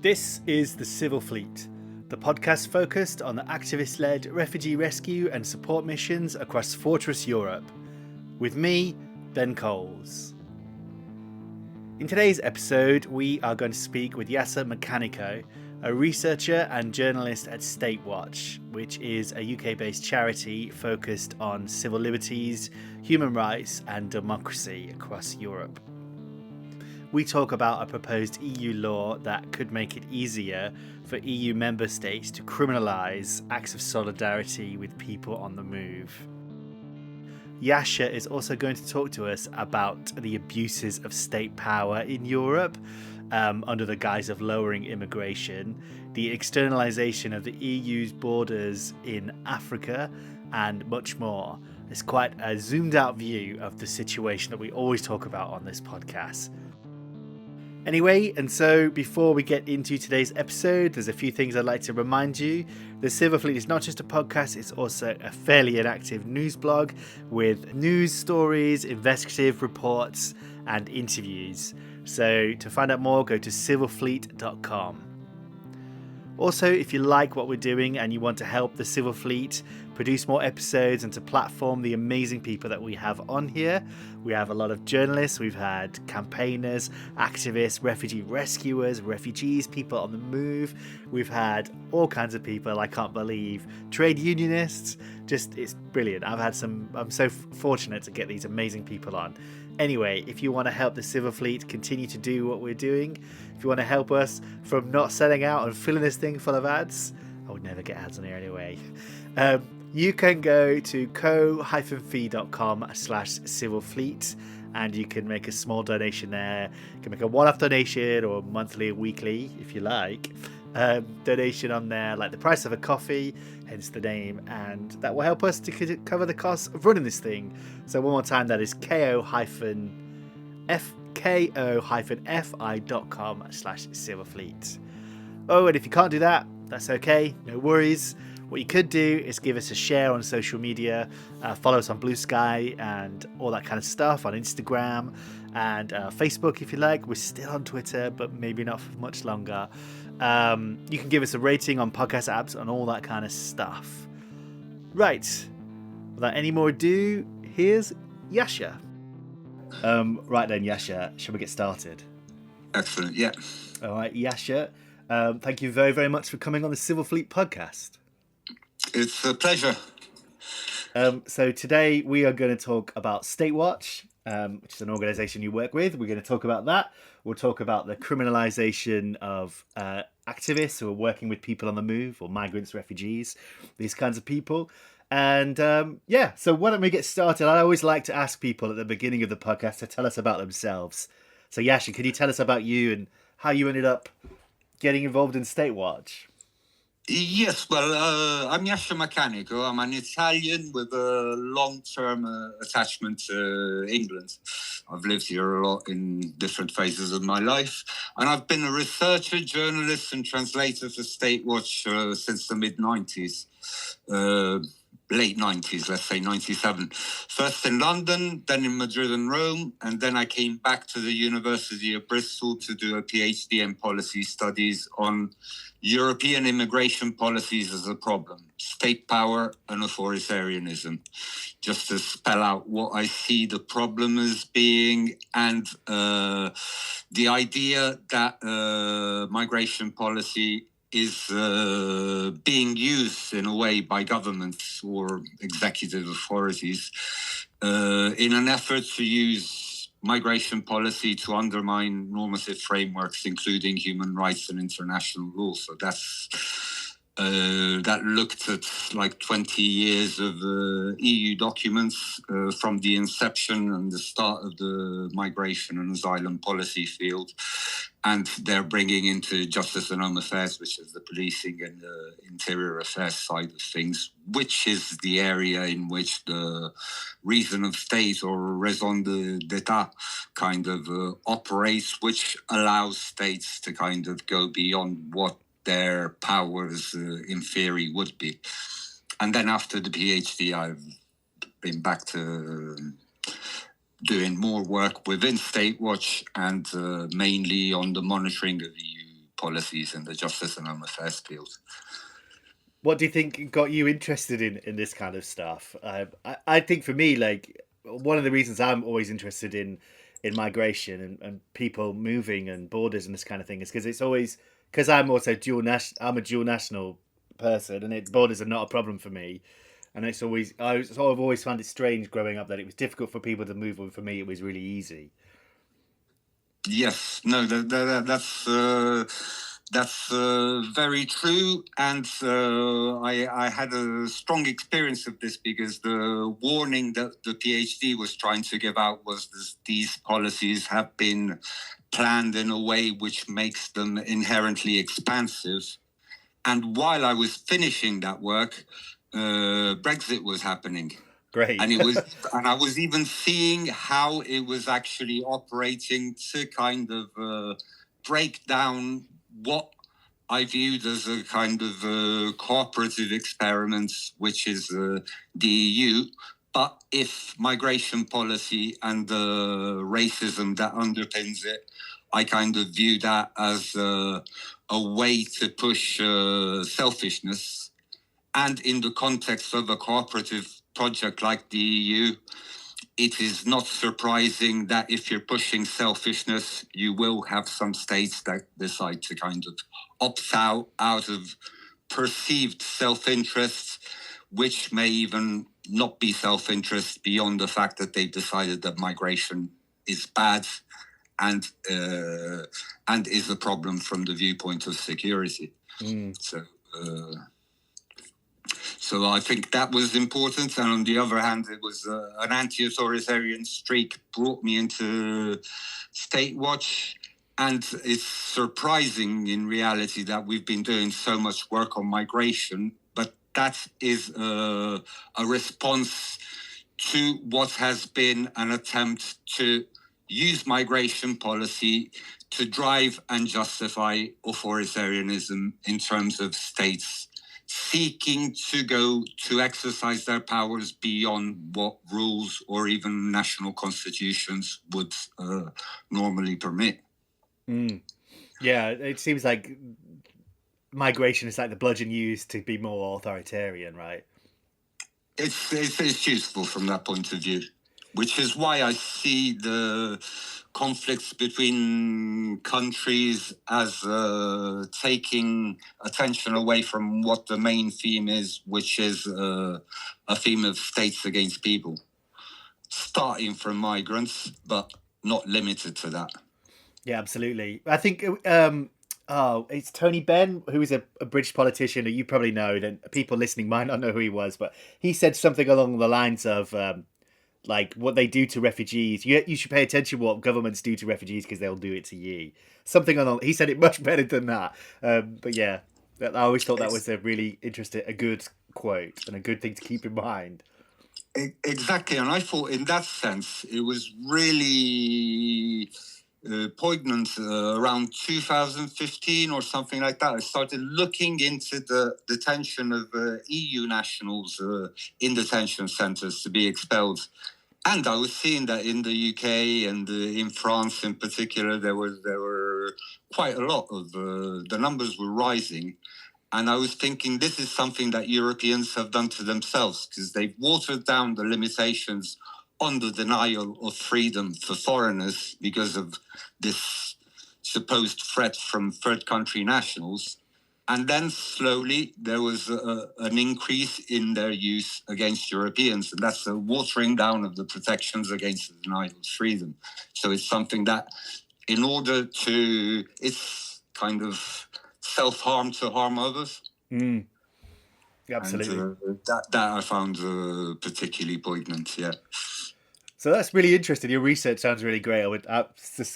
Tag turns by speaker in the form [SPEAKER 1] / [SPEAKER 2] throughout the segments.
[SPEAKER 1] This is The Civil Fleet, the podcast focused on the activist-led refugee rescue and support missions across Fortress Europe. With me, Ben Coles. In today's episode, we are going to speak with Yasha Maccanico, a researcher and journalist at StateWatch, which is a UK-based charity focused on civil liberties, human rights and democracy across Europe. We talk about a proposed EU law that could make it easier for EU member states to criminalise acts of solidarity with people on the move. Yasha is also going to talk to us about the abuses of state power in Europe under the guise of lowering immigration, the externalisation of the EU's borders in Africa, and much more. It's quite a zoomed out view of the situation that we always talk about on this podcast. Anyway, and so before we get into today's episode, there's a few things I'd like to remind you. The Civil Fleet is not just a podcast, it's also a fairly inactive news blog with news stories, investigative reports, and interviews. So to find out more, go to civilfleet.com. Also, if you like what we're doing and you want to help the Civil Fleet produce more episodes and to platform the amazing people that we have on here, we have a lot of journalists, we've had campaigners, activists, refugee rescuers, refugees, people on the move. We've had all kinds of people, I can't believe, trade unionists. Just, it's brilliant. I'm so fortunate to get these amazing people on. Anyway, if you want to help the Civil Fleet continue to do what we're doing, if you want to help us from not selling out and filling this thing full of ads, I would never get ads on here anyway. You can go to co-fi.com/civilfleet and you can make a small donation there. You can make a one-off donation or monthly or weekly if you like. Donation on there like the price of a coffee, hence the name, and that will help us to cover the costs of running this thing. So one more time, that is ko-fi.com/civilfleet. Oh, and if you can't do that, that's okay, no worries. What you could do is give us a share on social media, follow us on Bluesky and all that kind of stuff, on Instagram and Facebook if you like. We're still on Twitter, but maybe not for much longer. You can give us a rating on podcast apps and all that kind of stuff. Right, without any more ado, here's Yasha. Right then, Yasha, shall we get started?
[SPEAKER 2] Excellent, yeah.
[SPEAKER 1] All right, Yasha, thank you very, very much for coming on the Civil Fleet podcast.
[SPEAKER 2] It's a pleasure.
[SPEAKER 1] So today we are going to talk about StateWatch, which is an organisation you work with. We're going to talk about that. We'll talk about the criminalisation of activists who are working with people on the move, or migrants, refugees, these kinds of people. And so why don't we get started? I always like to ask people at the beginning of the podcast to tell us about themselves. So Yasha, can you tell us about you and how you ended up getting involved in StateWatch?
[SPEAKER 2] Yes, well, I'm Yasha Maccanico. I'm an Italian with a long-term attachment to England. I've lived here a lot in different phases of my life. And I've been a researcher, journalist and translator for StateWatch since the mid-90s. Late 90s, let's say 97. First in London, then in Madrid and Rome, and then I came back to the University of Bristol to do a PhD in policy studies on European immigration policies as a problem, state power and authoritarianism, just to spell out what I see the problem as being, and the idea that migration policy is being used in a way by governments or executive authorities in an effort to use migration policy to undermine normative frameworks, including human rights and international law. So that's that looked at like 20 years of EU documents from the inception and the start of the migration and asylum policy field. And they're bringing into justice and home affairs, which is the policing and the interior affairs side of things, which is the area in which the reason of state or raison d'etat kind of operates, which allows states to kind of go beyond what their powers in theory would be. And then after the PhD, I've been back to doing more work within StateWatch and mainly on the monitoring of EU policies in the justice and home affairs field.
[SPEAKER 1] What do you think got you interested in this kind of stuff? I think for me, like, one of the reasons I'm always interested in migration and people moving and borders and this kind of thing is because it's always, because I'm also I'm a dual national person, and borders are not a problem for me. And it's always, I've always found it strange growing up that it was difficult for people to move, and for me it was really easy.
[SPEAKER 2] Yes, no, that's very true, and I had a strong experience of this because the warning that the PhD was trying to give out was these policies have been planned in a way which makes them inherently expansive. And while I was finishing that work, Brexit was happening.
[SPEAKER 1] Great.
[SPEAKER 2] And I was even seeing how it was actually operating to kind of break down what I viewed as a kind of cooperative experiment, which is the EU. But if migration policy and the racism that underpins it, I kind of view that as a way to push selfishness. And in the context of a cooperative project like the EU, it is not surprising that if you're pushing selfishness, you will have some states that decide to kind of opt out of perceived self-interest, which may even not be self-interest beyond the fact that they've decided that migration is bad and is a problem from the viewpoint of security. So I think that was important. And on the other hand, it was an anti-authoritarian streak brought me into StateWatch. And it's surprising in reality that we've been doing so much work on migration, but that is a response to what has been an attempt to use migration policy to drive and justify authoritarianism in terms of states seeking to exercise their powers beyond what rules or even national constitutions would normally permit.
[SPEAKER 1] Yeah, it seems like migration is like the bludgeon used to be more authoritarian, right?
[SPEAKER 2] It's useful from that point of view, which is why I see the conflicts between countries as taking attention away from what the main theme is, which is a theme of states against people, starting from migrants, but not limited to that.
[SPEAKER 1] Yeah, absolutely. I think it's Tony Benn, who is a British politician who you probably know. That people listening might not know who he was, but he said something along the lines of like what they do to refugees. You should pay attention to what governments do to refugees because they'll do it to you. Something along. He said it much better than that. But yeah, I always thought that was a really interesting, a good quote and a good thing to keep in mind.
[SPEAKER 2] Exactly, and I thought in that sense it was really poignant around 2015 or something like that. I started looking into the detention of EU nationals in detention centres to be expelled. And I was seeing that in the UK and in France in particular, there were quite a lot of, the numbers were rising. And I was thinking this is something that Europeans have done to themselves because they've watered down the limitations on the denial of freedom for foreigners because of this supposed threat from third country nationals. And then slowly there was an increase in their use against Europeans. And that's a watering down of the protections against the denial of freedom. So it's something that it's kind of self-harm to harm others.
[SPEAKER 1] Absolutely.
[SPEAKER 2] And that I found particularly poignant, yeah.
[SPEAKER 1] So that's really interesting. Your research sounds really great.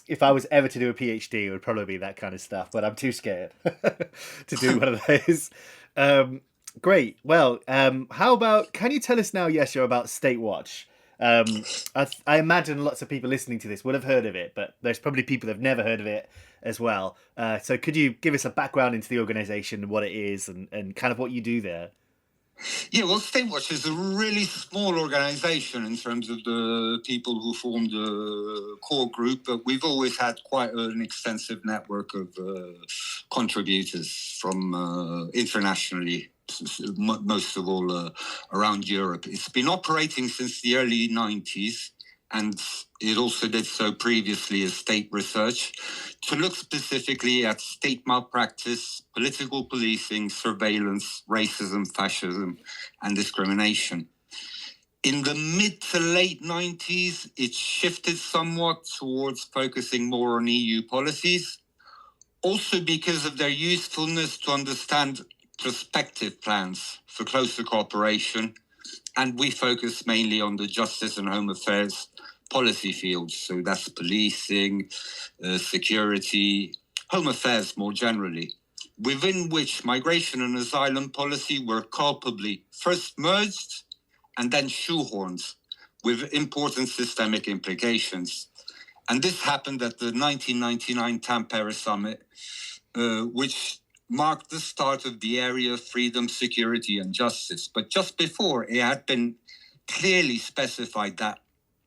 [SPEAKER 1] If I was ever to do a PhD, it would probably be that kind of stuff, but I'm too scared to do one of those. Great. Well, how about, can you tell us now, Yasha, about StateWatch? I imagine lots of people listening to this would have heard of it, but there's probably people that have never heard of it as well. So could you give us a background into the organisation, what it is, and kind of what you do there?
[SPEAKER 2] Yeah, well, StateWatch is a really small organization in terms of the people who form the core group, but we've always had quite an extensive network of contributors from internationally, most of all around Europe. It's been operating since the early 90s, and it also did so previously as state research, to look specifically at state malpractice, political policing, surveillance, racism, fascism, and discrimination. In the mid to late 90s, it shifted somewhat towards focusing more on EU policies, also because of their usefulness to understand prospective plans for closer cooperation. And we focus mainly on the justice and home affairs policy fields. So that's policing, security, home affairs more generally, within which migration and asylum policy were culpably first merged and then shoehorned with important systemic implications. And this happened at the 1999 Tampere Summit, which marked the start of the area of freedom, security, and justice. But just before, it had been clearly specified that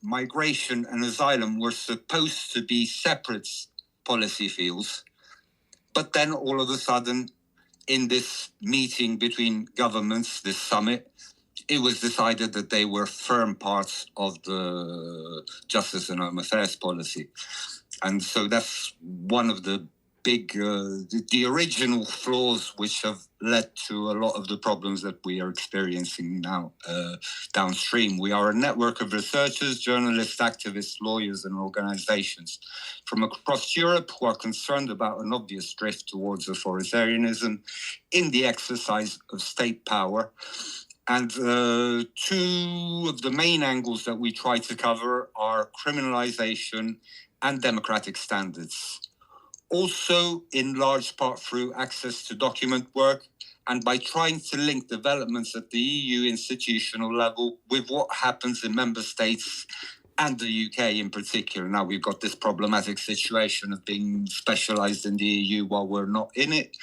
[SPEAKER 2] migration and asylum were supposed to be separate policy fields. But then all of a sudden, in this meeting between governments, this summit, it was decided that they were firm parts of the justice and home affairs policy. And so that's one of the big, the original flaws which have led to a lot of the problems that we are experiencing now downstream. We are a network of researchers, journalists, activists, lawyers, and organizations from across Europe who are concerned about an obvious drift towards authoritarianism in the exercise of state power. And two of the main angles that we try to cover are criminalisation and democratic standards. Also, in large part through access to document work and by trying to link developments at the EU institutional level with what happens in member states and the UK in particular. Now we've got this problematic situation of being specialised in the EU while we're not in it.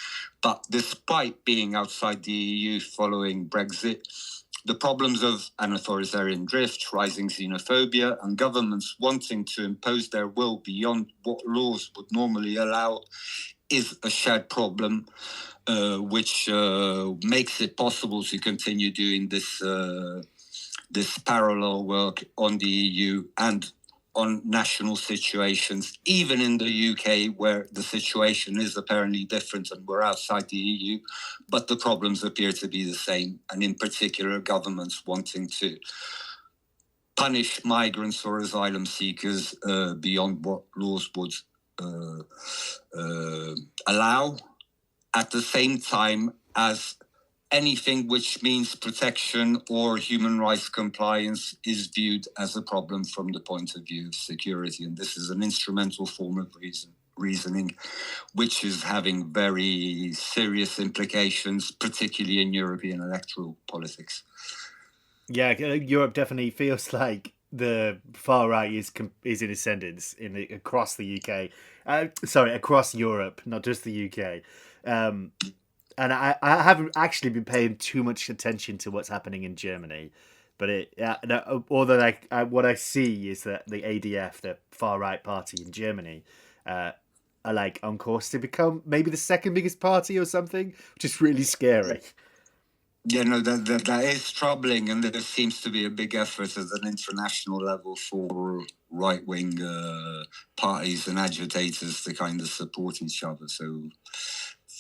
[SPEAKER 2] But despite being outside the EU following Brexit, the problems of an authoritarian drift, rising xenophobia, and governments wanting to impose their will beyond what laws would normally allow is a shared problem, which makes it possible to continue doing this parallel work on the EU and on national situations, even in the UK, where the situation is apparently different and we're outside the EU, but the problems appear to be the same, and in particular, governments wanting to punish migrants or asylum seekers beyond what laws would allow, at the same time as anything which means protection or human rights compliance is viewed as a problem from the point of view of security. And this is an instrumental form of reasoning, which is having very serious implications, particularly in European electoral politics.
[SPEAKER 1] Yeah, Europe definitely feels like the far right is in ascendance across the UK. Across Europe, not just the UK. And I haven't actually been paying too much attention to what's happening in Germany, but although what I see is that the ADF, the far right party in Germany, are like on course to become maybe the second biggest party or something, which is really scary.
[SPEAKER 2] Yeah, no, that is troubling, and there seems to be a big effort at an international level for right-wing parties and agitators to kind of support each other. So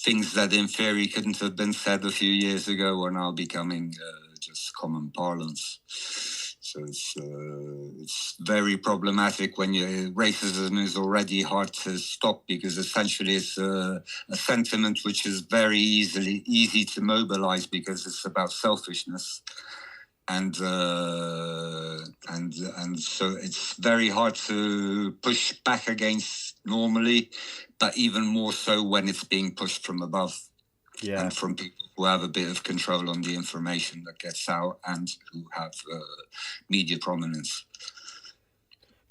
[SPEAKER 2] things that in theory couldn't have been said a few years ago are now becoming just common parlance. So it's very problematic when racism is already hard to stop, because essentially it's a sentiment which is very easy to mobilize because it's about selfishness. And so it's very hard to push back against normally, but even more so when it's being pushed from above. Yeah. And from people who have a bit of control on the information that gets out and who have media prominence.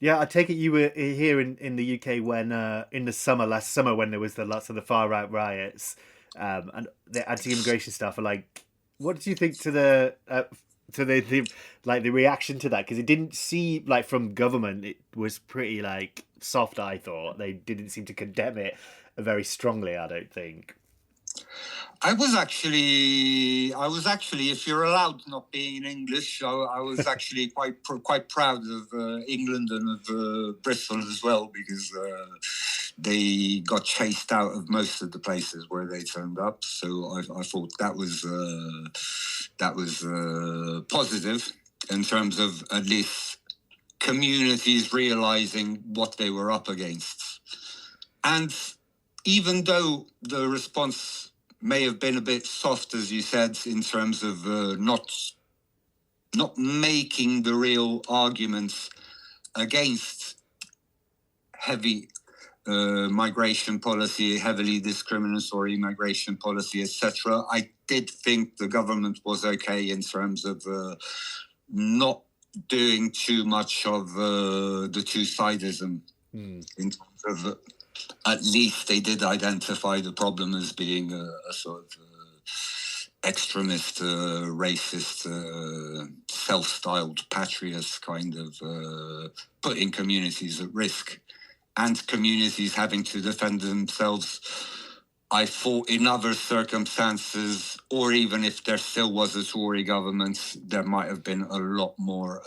[SPEAKER 1] Yeah, I take it you were here in the UK when in the last summer when there was lots of the far right riots and the anti-immigration stuff. Like, What did you think to the like the reaction to that? Because it didn't seem like from government it was pretty like soft. I thought they didn't seem to condemn it very strongly. I don't think.
[SPEAKER 2] I was actually, if you're allowed not being in English, I was actually quite proud of England and of Bristol as well, because they got chased out of most of the places where they turned up. So I thought that was positive in terms of at least communities realizing what they were up against. And even though the response may have been a bit soft, as you said, in terms of not making the real arguments against heavy migration policy, heavily discriminatory migration policy, etc. I did think the government was okay in terms of not doing too much of the two-sidism. In terms of at least they did identify the problem as being a sort of extremist, racist, self-styled patriots kind of putting communities at risk, and communities having to defend themselves. I thought in other circumstances, or even if there still was a Tory government, there might have been a lot more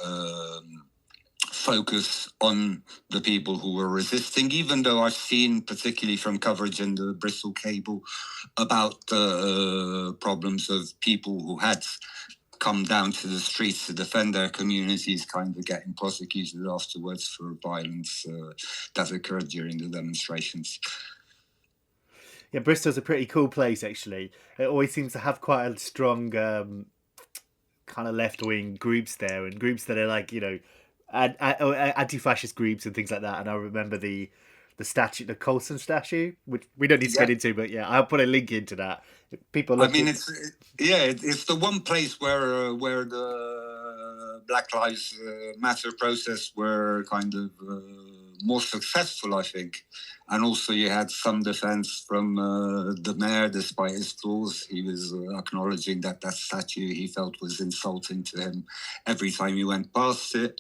[SPEAKER 2] focus on the people who were resisting, even though I've seen, particularly from coverage in the Bristol Cable, about the problems of people who had come down to the streets to defend their communities kind of getting prosecuted afterwards for violence that occurred during the demonstrations.
[SPEAKER 1] Yeah, Bristol's a pretty cool place, actually. It always seems to have quite a strong kind of left-wing groups there, and groups that are like, anti-fascist groups and things like that. And I remember the statue, the Colson statue, which we don't need to get into, but yeah, I'll put a link into that. People look.
[SPEAKER 2] I mean, it's the one place where the Black Lives Matter protests were kind of more successful, I think. And also you had some defense from the mayor, despite his flaws. He was acknowledging that statue he felt was insulting to him every time he went past it.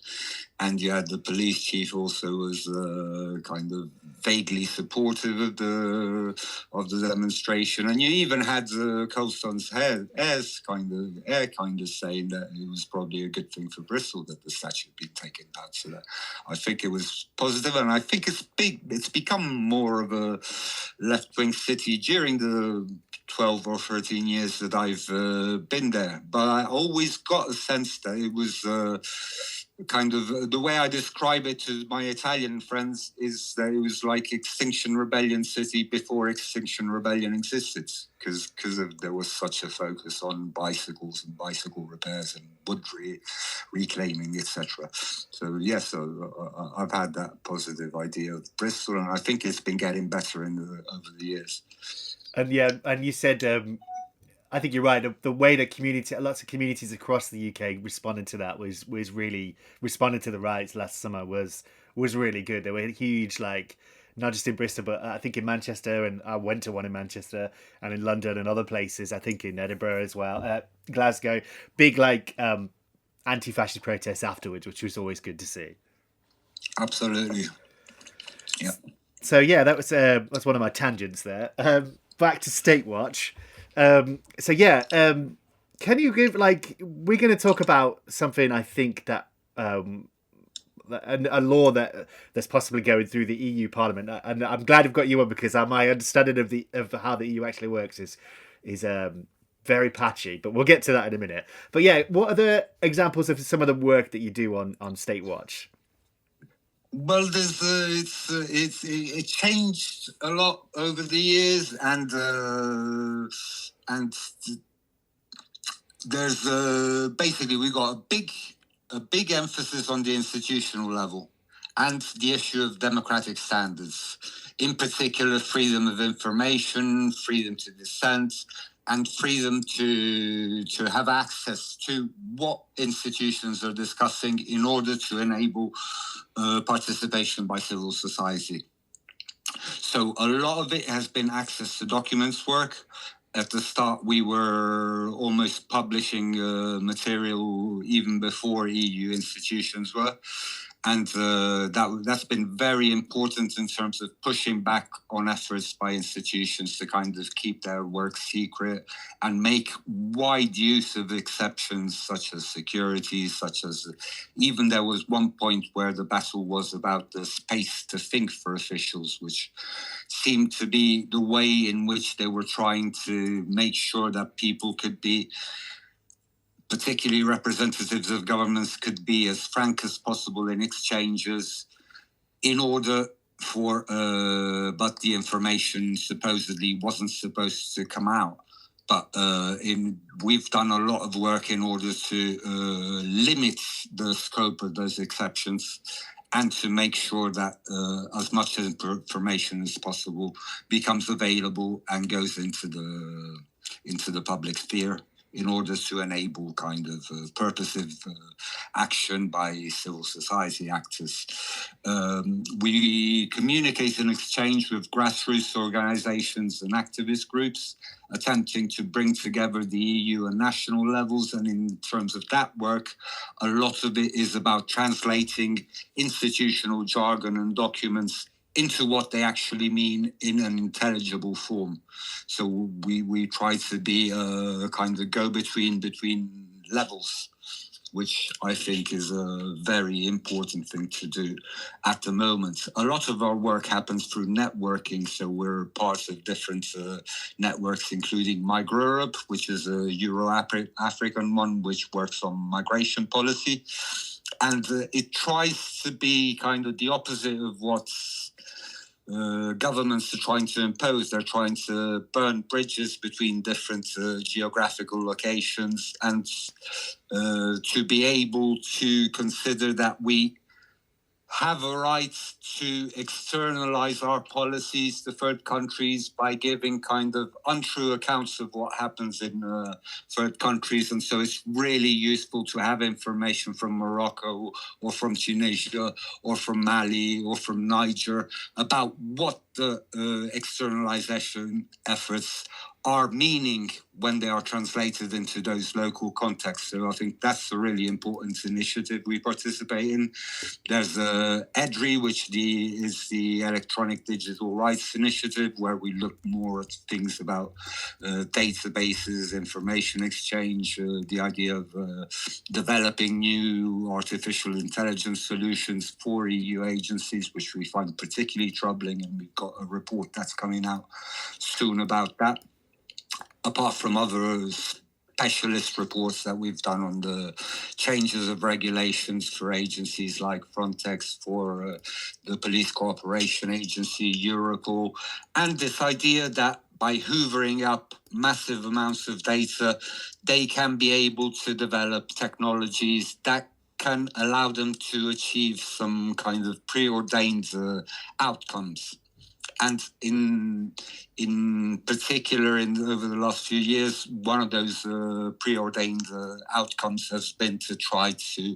[SPEAKER 2] And you had the police chief also was kind of vaguely supportive of the demonstration. And you even had Colston's heirs kind of saying that it was probably a good thing for Bristol that the statue had been taken down. So that I think it was positive, and I think it's become more of a left-wing city during the 12 or 13 years that I've been there. But I always got a sense that it was kind of the way I describe it to my Italian friends is that it was like Extinction Rebellion city before Extinction Rebellion existed, because there was such a focus on bicycles and bicycle repairs and wood reclaiming, etc. So yes, I've had that positive idea of Bristol, and I think it's been getting better over the years.
[SPEAKER 1] And yeah, and you said, I think you're right. The way that lots of communities across the UK responded to that was really responded to the riots last summer was really good. There were huge, like, not just in Bristol, but I think in Manchester, and I went to one in Manchester, and in London and other places. I think in Edinburgh as well, Glasgow. Big like anti-fascist protests afterwards, which was always good to see.
[SPEAKER 2] Absolutely. Yeah.
[SPEAKER 1] So yeah, that's one of my tangents there. Back to StateWatch. Can you give, like, we're going to talk about something I think that a law that's possibly going through the EU Parliament, and I'm glad I've got you on, because my understanding of how the EU actually works is very patchy, but we'll get to that in a minute. But yeah, what are the examples of some of the work that you do on StateWatch?
[SPEAKER 2] Well, it changed a lot over the years, and there's basically we got a big emphasis on the institutional level and the issue of democratic standards, in particular freedom of information, freedom to dissent, and freedom to have access to what institutions are discussing in order to enable participation by civil society. So a lot of it has been access to documents work, at the start, we were almost publishing material even before EU institutions were. And that's been very important in terms of pushing back on efforts by institutions to kind of keep their work secret and make wide use of exceptions such as security, such as even there was one point where the battle was about the space to think for officials, which seemed to be the way in which they were trying to make sure that people could be, particularly representatives of governments, could be as frank as possible in exchanges in order for, but the information supposedly wasn't supposed to come out. But we've done a lot of work in order to limit the scope of those exceptions and to make sure that as much information as possible becomes available and goes into the public sphere, in order to enable kind of purposive action by civil society actors. We communicate and exchange with grassroots organizations and activist groups, attempting to bring together the EU and national levels. And in terms of that work, a lot of it is about translating institutional jargon and documents into what they actually mean in an intelligible form. So we try to be a kind of go-between between levels, which I think is a very important thing to do at the moment. A lot of our work happens through networking, so we're part of different networks, including MigrEurope, which is a Euro-African one, which works on migration policy. And it tries to be kind of the opposite of what governments are trying to impose. They're trying to burn bridges between different geographical locations and to be able to consider that we have a right to externalize our policies to third countries by giving kind of untrue accounts of what happens in third countries. And so it's really useful to have information from Morocco or from Tunisia or from Mali or from Niger about what the externalization efforts are meaning when they are translated into those local contexts. So I think that's a really important initiative we participate in. There's EDRI, which is the Electronic Digital Rights Initiative, where we look more at things about databases, information exchange, the idea of developing new artificial intelligence solutions for EU agencies, which we find particularly troubling, and we've got a report that's coming out soon about that. Apart from other specialist reports that we've done on the changes of regulations for agencies like Frontex, for the Police Cooperation Agency, Europol, and this idea that by hoovering up massive amounts of data, they can be able to develop technologies that can allow them to achieve some kind of preordained outcomes. And in particular, over the last few years, one of those preordained outcomes has been to try to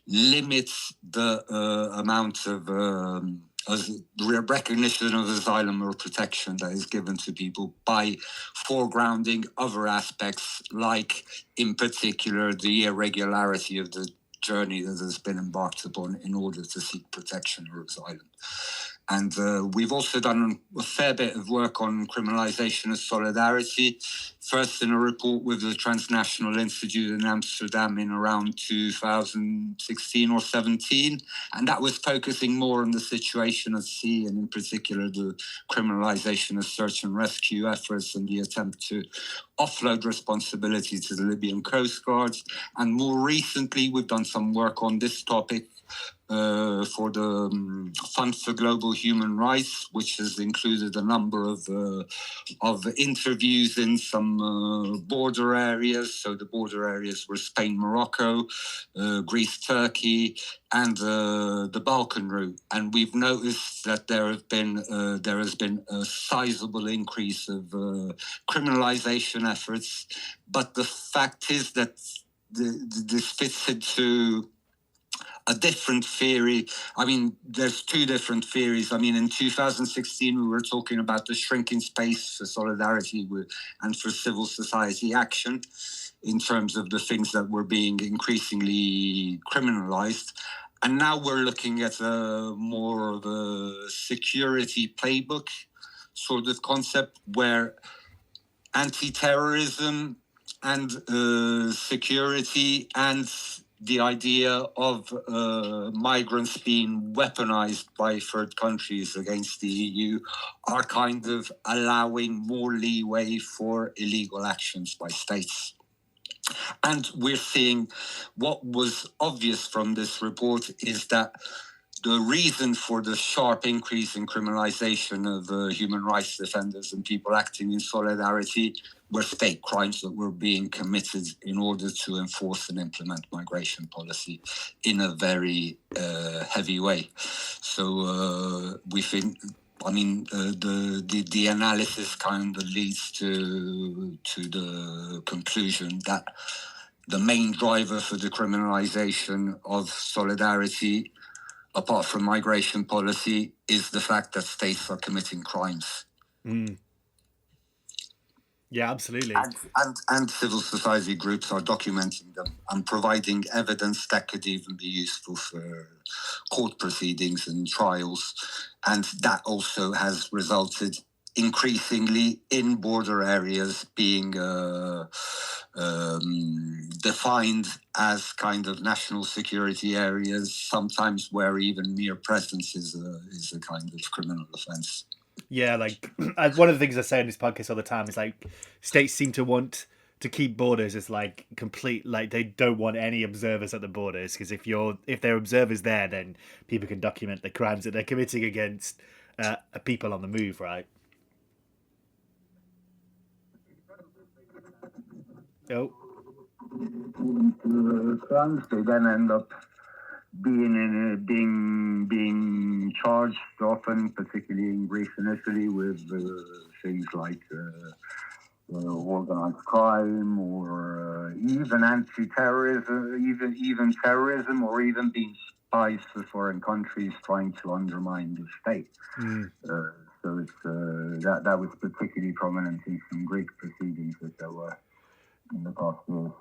[SPEAKER 2] limit the amount of recognition of asylum or protection that is given to people by foregrounding other aspects, like, in particular, the irregularity of the journey that has been embarked upon in order to seek protection or asylum. And we've also done a fair bit of work on criminalisation of solidarity, first in a report with the Transnational Institute in Amsterdam in around 2016 or 17. And that was focusing more on the situation at sea, and in particular the criminalisation of search and rescue efforts and the attempt to offload responsibility to the Libyan Coast Guards. And more recently, we've done some work on this topic for the Fund for Global Human Rights, which has included a number of interviews in some border areas. So the border areas were Spain, Morocco, Greece, Turkey, and the Balkan route. And we've noticed that there has been a sizable increase of criminalization efforts. But the fact is that this fits into a different theory. I mean, there's two different theories. I mean, in 2016, we were talking about the shrinking space for solidarity and for civil society action in terms of the things that were being increasingly criminalized. And now we're looking at more of a security playbook sort of concept where anti-terrorism and security and the idea of migrants being weaponized by third countries against the EU are kind of allowing more leeway for illegal actions by states. And we're seeing what was obvious from this report is that the reason for the sharp increase in criminalization of human rights defenders and people acting in solidarity were state crimes that were being committed in order to enforce and implement migration policy in a very heavy way. So we think, I mean, the analysis kind of leads to the conclusion that the main driver for the criminalization of solidarity, apart from migration policy, is the fact that states are committing crimes.
[SPEAKER 1] Mm. Yeah, absolutely.
[SPEAKER 2] And civil society groups are documenting them and providing evidence that could even be useful for court proceedings and trials. And that also has resulted increasingly in border areas being defined as kind of national security areas, sometimes where even mere presence is a kind of criminal offence.
[SPEAKER 1] Yeah, like one of the things I say on this podcast all the time is like states seem to want to keep borders as like complete, like they don't want any observers at the borders, because if there are observers there, then people can document the crimes that they're committing against people on the move, right? Oh,
[SPEAKER 2] crimes they then end up being charged often, particularly in Greece and Italy, with things like organized crime or even anti-terrorism, even terrorism, or even being spies for foreign countries trying to undermine the state. So it's that was particularly prominent in some Greek proceedings that there were in the past years.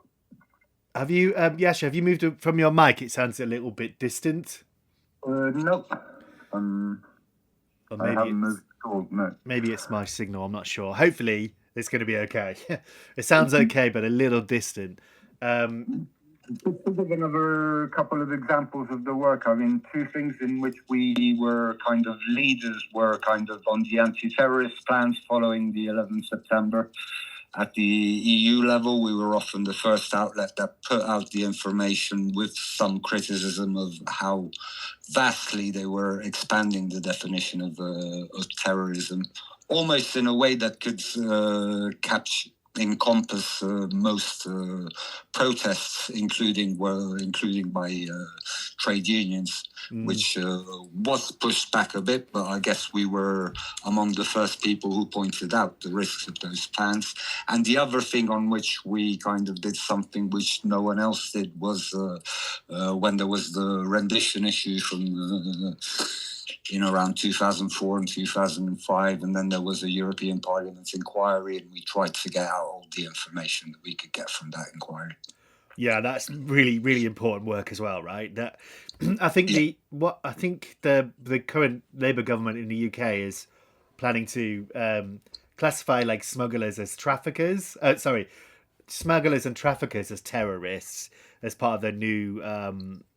[SPEAKER 1] Have you, Yasha, have you moved from your mic? It sounds a little bit distant.
[SPEAKER 2] Nope.
[SPEAKER 1] Or
[SPEAKER 2] I haven't moved at all, no.
[SPEAKER 1] Maybe it's my signal, I'm not sure. Hopefully it's going to be okay. It sounds okay, but a little distant.
[SPEAKER 2] Just to give another couple of examples of the work, I mean, two things in which we were kind of leaders were kind of on the anti-terrorist plans following the 11th September. At the EU level, we were often the first outlet that put out the information with some criticism of how vastly they were expanding the definition of terrorism, almost in a way that could encompass most protests, including by trade unions, which was pushed back a bit, but I guess we were among the first people who pointed out the risks of those plans. And the other thing on which we kind of did something which no one else did was when there was the rendition issue from in around 2004 and 2005, and then there was a European Parliament inquiry, and we tried to get out all the information that we could get from that inquiry.
[SPEAKER 1] Yeah, that's really, really important work as well, right? That I think the current Labour government in the UK is planning to classify like smugglers as traffickers. Smugglers and traffickers as terrorists as part of their new.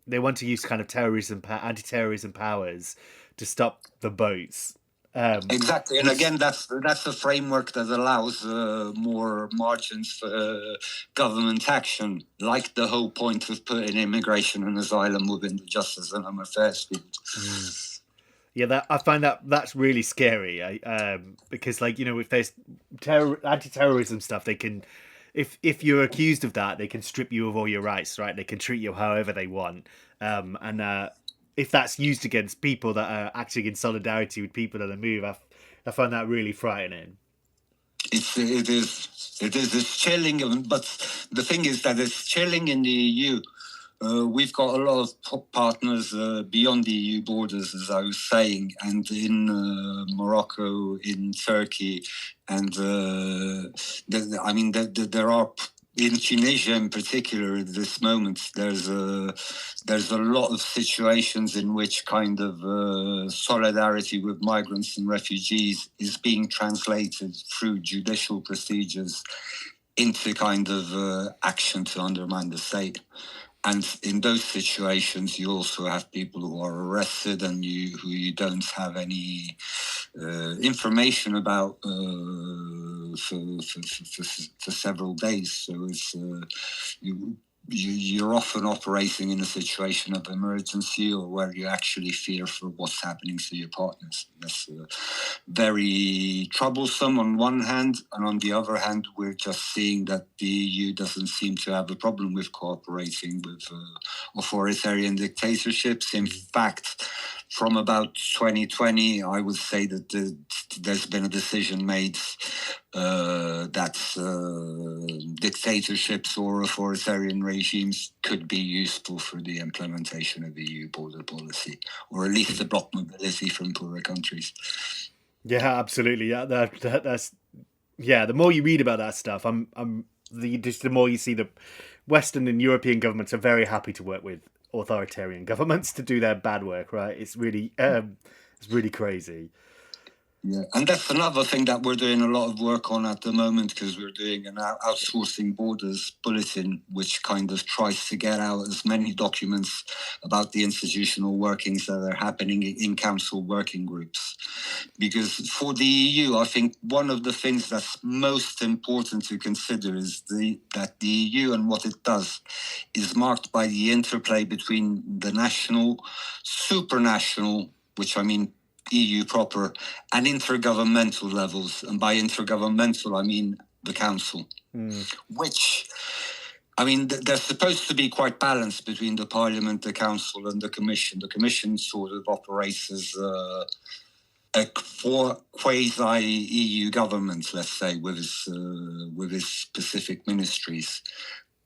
[SPEAKER 1] They want to use kind of anti-terrorism powers to stop the boats.
[SPEAKER 2] Exactly, and again, that's a framework that allows more margins for government action, like the whole point of putting immigration and asylum within the justice and home affairs field.
[SPEAKER 1] Yeah, I find that's really scary. Because, like, you know, if there's anti-terrorism stuff, they can, if you're accused of that, they can strip you of all your rights, right? They can treat you however they want, and if that's used against people that are acting in solidarity with people on the move, I find that really frightening.
[SPEAKER 2] It is chilling, but the thing is that it's chilling in the EU We've got a lot of partners beyond the EU borders, as I was saying, and in Morocco, in Turkey, and there are. In Tunisia, in particular, at this moment, there's a lot of situations in which kind of solidarity with migrants and refugees is being translated through judicial procedures into kind of action to undermine the state. And in those situations, you also have people who are arrested and who you don't have any information about for several days. So it's you're often operating in a situation of emergency or where you actually fear for what's happening to your partners. That's very troublesome on one hand, and on the other hand, we're just seeing that the EU doesn't seem to have a problem with cooperating with authoritarian dictatorships. In fact, from about 2020, I would say that there's been a decision made that dictatorships or authoritarian regimes could be useful for the implementation of EU border policy, or at least to block mobility from poorer countries.
[SPEAKER 1] Yeah, absolutely. Yeah, that's the more you read about that stuff, the more you see the Western and European governments are very happy to work with authoritarian governments to do their bad work. Right? It's really crazy.
[SPEAKER 2] Yeah, and that's another thing that we're doing a lot of work on at the moment, because we're doing an outsourcing borders bulletin, which kind of tries to get out as many documents about the institutional workings that are happening in council working groups. Because for the EU, I think one of the things that's most important to consider is that the EU and what it does is marked by the interplay between the national, supranational, which I mean EU proper, and intergovernmental levels. And by intergovernmental, I mean the council, which, I mean, they're supposed to be quite balanced between the parliament, the council, and the commission. The commission sort of operates as a quasi-EU government, let's say, with its specific ministries.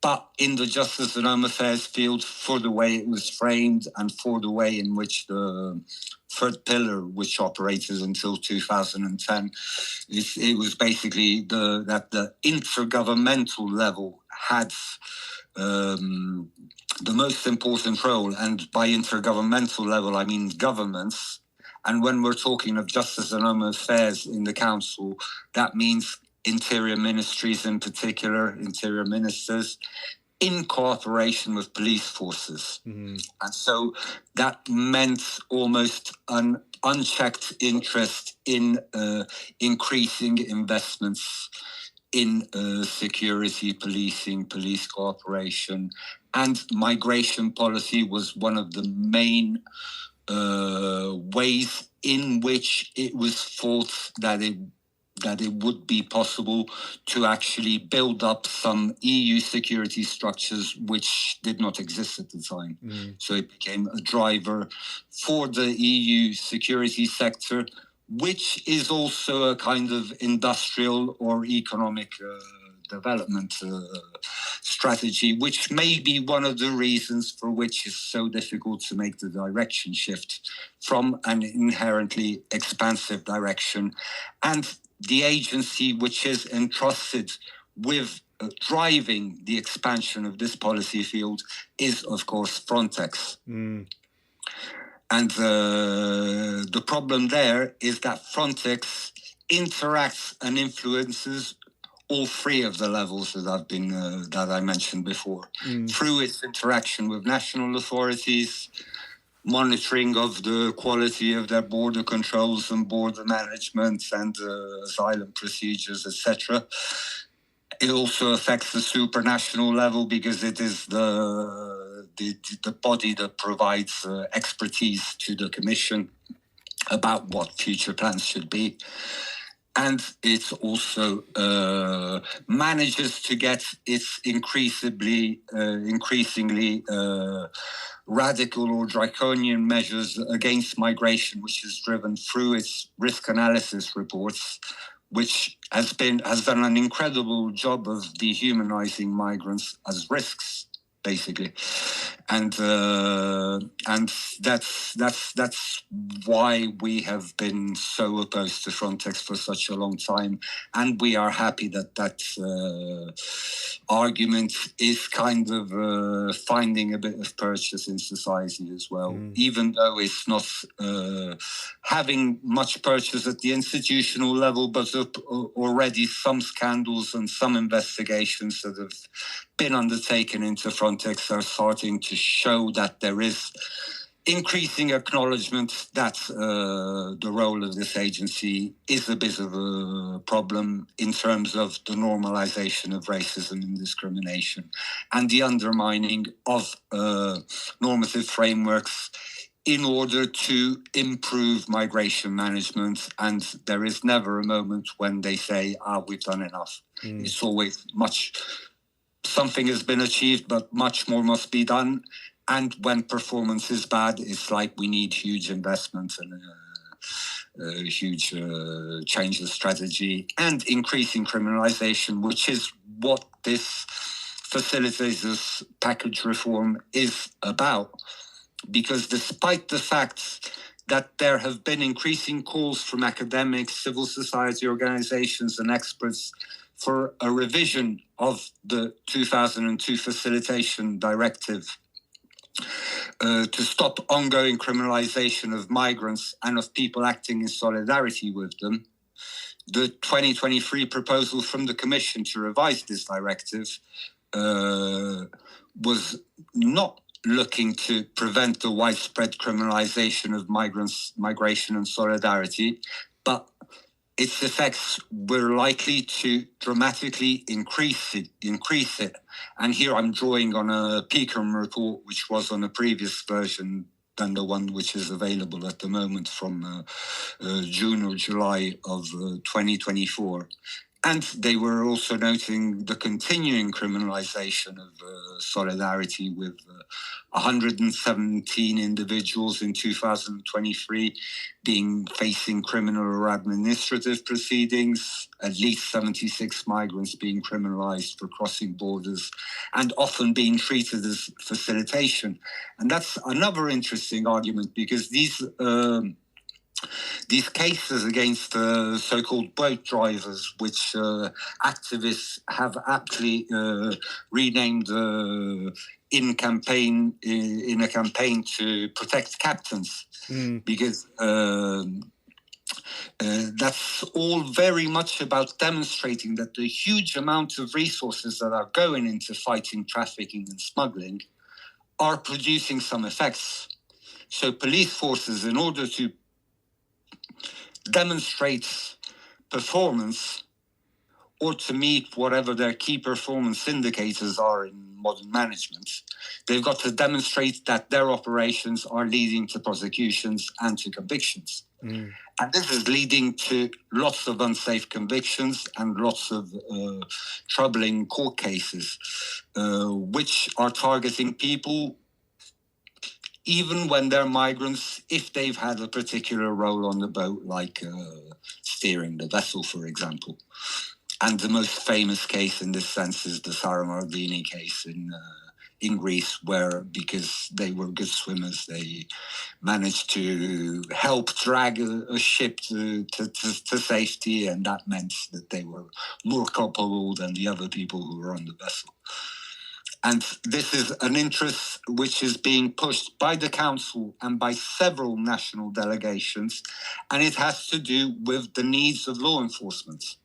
[SPEAKER 2] But in the Justice and Home Affairs field, for the way it was framed and for the way in which the third pillar, which operated until 2010, it was basically that the intergovernmental level had the most important role. And by intergovernmental level, I mean governments. And when we're talking of Justice and Home Affairs in the Council, that means interior ministries, in particular, interior ministers, in cooperation with police forces. And so that meant almost an unchecked interest in increasing investments in security, policing, police cooperation, and migration policy was one of the main ways in which it was thought that it would be possible to actually build up some EU security structures which did not exist at the time. So it became a driver for the EU security sector, which is also a kind of industrial or economic development strategy, which may be one of the reasons for which it's so difficult to make the direction shift from an inherently expansive direction. And the agency which is entrusted with driving the expansion of this policy field is, of course, Frontex. And the problem there is that Frontex interacts and influences all three of the levels that I mentioned before, through its interaction with national authorities, monitoring of the quality of their border controls and border management and asylum procedures, etc. It also affects the supranational level because it is the body that provides expertise to the Commission about what future plans should be. And it also manages to get its increasingly radical or draconian measures against migration, which is driven through its risk analysis reports, which has done an incredible job of dehumanizing migrants as risks. basically. And that's why we have been so opposed to Frontex for such a long time, and we are happy that argument is kind of finding a bit of purchase in society as well, even though it's not having much purchase at the institutional level, but already some scandals and some investigations that have been undertaken into Frontex are starting to show that there is increasing acknowledgement that the role of this agency is a bit of a problem in terms of the normalization of racism and discrimination and the undermining of normative frameworks in order to improve migration management. And there is never a moment when they say, we've done enough. It's always something has been achieved, but much more must be done. And when performance is bad, it's like we need huge investment and a huge change of strategy and increasing criminalisation, which is what this facilitators package reform is about. Because despite the fact that there have been increasing calls from academics, civil society organizations and experts for a revision of the 2002 Facilitation Directive to stop ongoing criminalization of migrants and of people acting in solidarity with them, the 2023 proposal from the Commission to revise this directive was not looking to prevent the widespread criminalization of migrants, migration and solidarity, but its effects were likely to dramatically increase it. And here I'm drawing on a PECOM report, which was on a previous version than the one which is available at the moment from June or July of 2024. And they were also noting the continuing criminalization of solidarity with 117 individuals in 2023 facing criminal or administrative proceedings, at least 76 migrants being criminalized for crossing borders, and often being treated as facilitation. And that's another interesting argument, because these cases against so-called boat drivers, which activists have aptly renamed in a campaign to protect captains, because that's all very much about demonstrating that the huge amount of resources that are going into fighting trafficking and smuggling are producing some effects. So police forces, in order to demonstrate performance or to meet whatever their key performance indicators are in modern management, they've got to demonstrate that their operations are leading to prosecutions and to convictions. And this is leading to lots of unsafe convictions and lots of troubling court cases, which are targeting people even when they're migrants, if they've had a particular role on the boat, like steering the vessel, for example. And the most famous case in this sense is the Sara Mardini case in Greece, where, because they were good swimmers, they managed to help drag a ship to safety, and that meant that they were more culpable than the other people who were on the vessel. And this is an interest which is being pushed by the Council and by several national delegations, and it has to do with the needs of law enforcement.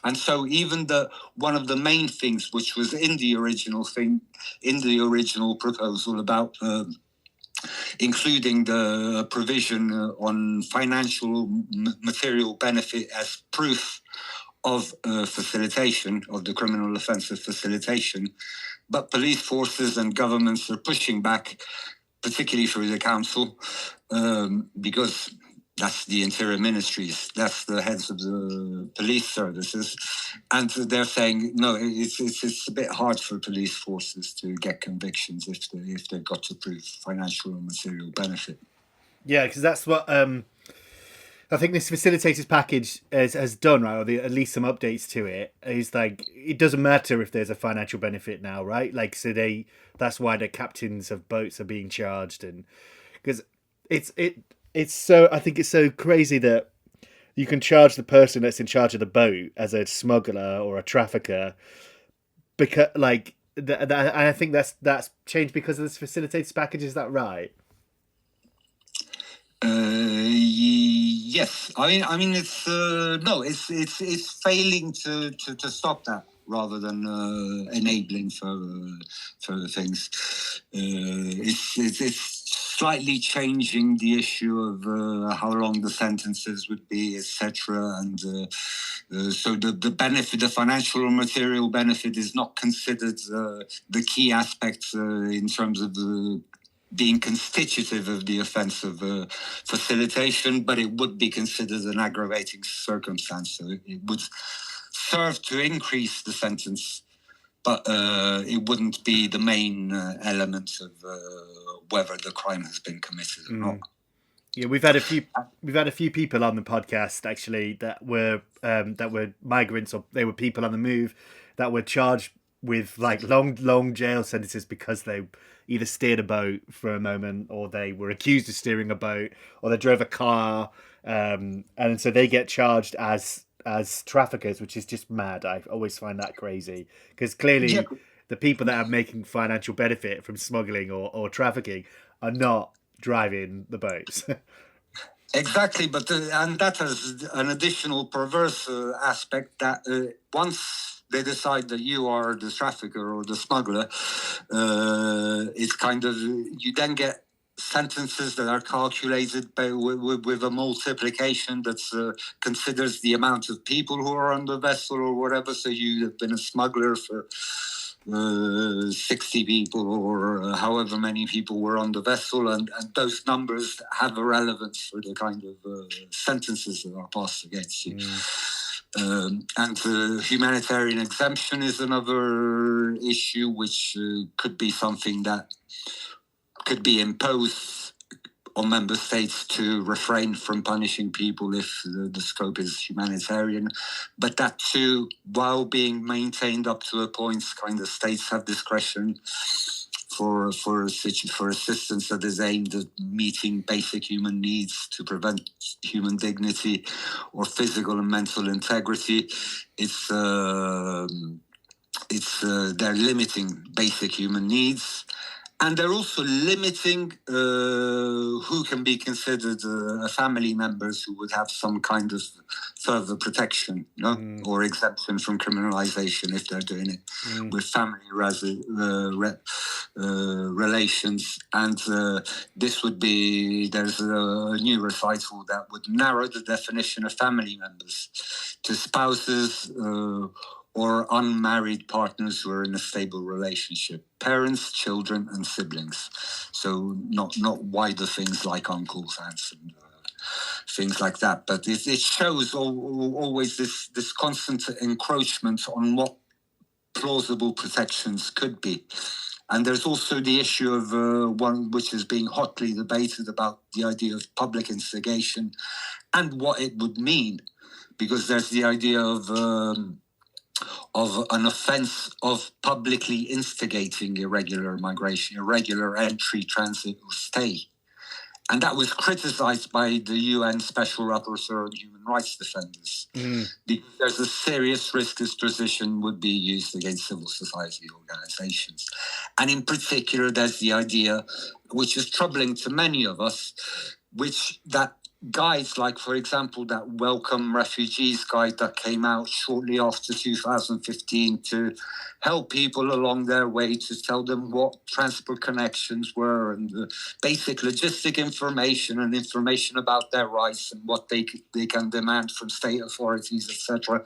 [SPEAKER 2] And so even one of the main things which was in the original proposal about including the provision on financial material benefit as proof of facilitation, of the criminal offence of facilitation, but police forces and governments are pushing back, particularly through the Council, because that's the interior ministries, that's the heads of the police services, and they're saying, no, it's a bit hard for police forces to get convictions if they've got to prove financial and material benefit.
[SPEAKER 1] Yeah, because that's what I think this facilitators package has done, right, or at least some updates to it. Is like it doesn't matter if there's a financial benefit now, right? Like so that's why the captains of boats are being charged, and because it's so I think it's so crazy that you can charge the person that's in charge of the boat as a smuggler or a trafficker because like I think that's changed because of this facilitators package. Is that right?
[SPEAKER 2] Yes, it's no, it's failing to stop that rather than enabling for things. It's slightly changing the issue of how long the sentences would be, etc. And so the benefit, the financial or material benefit, is not considered the key aspect in terms of being constitutive of the offence of facilitation, but it would be considered an aggravating circumstance. So it would serve to increase the sentence, but it wouldn't be the main element of whether the crime has been committed or not.
[SPEAKER 1] Yeah, we've had a few people on the podcast actually that were migrants, or they were people on the move that were charged with like long jail sentences because they either steered a boat for a moment, or they were accused of steering a boat, or they drove a car, and so they get charged as traffickers, which is just mad. I always find that crazy because clearly the people that are making financial benefit from smuggling or trafficking are not driving the boats.
[SPEAKER 2] Exactly, but and that has an additional perverse aspect that once they decide that you are the trafficker or the smuggler, it's kind of you then get sentences that are calculated with a multiplication that considers the amount of people who are on the vessel or whatever. So you have been a smuggler for 60 people or however many people were on the vessel, and those numbers have a relevance for the kind of sentences that are passed against you. And humanitarian exemption is another issue, which could be something that could be imposed on member states to refrain from punishing people if the scope is humanitarian. But that too, while being maintained up to a point, kind of states have discretion for assistance that is aimed at meeting basic human needs to prevent human dignity or physical and mental integrity. They're limiting basic human needs. And they're also limiting who can be considered family members who would have some kind of further protection, or exemption from criminalisation if they're doing it with family relations. And this would be, there's a new recital that would narrow the definition of family members to spouses or unmarried partners who are in a stable relationship, parents, children, and siblings. So not wider things like uncles, aunts, and things like that. But it shows always this constant encroachment on what plausible protections could be. And there's also the issue of one which is being hotly debated about the idea of public instigation and what it would mean, because there's the idea of an offence of publicly instigating irregular migration, irregular entry, transit, or stay. And that was criticised by the UN Special Rapporteur on Human Rights Defenders. Because there's a serious risk this position would be used against civil society organisations. And in particular, there's the idea, which is troubling to many of us, that guides, like, for example, that Welcome Refugees guide that came out shortly after 2015 to help people along their way, to tell them what transport connections were and the basic logistic information and information about their rights and what they can demand from state authorities, etc.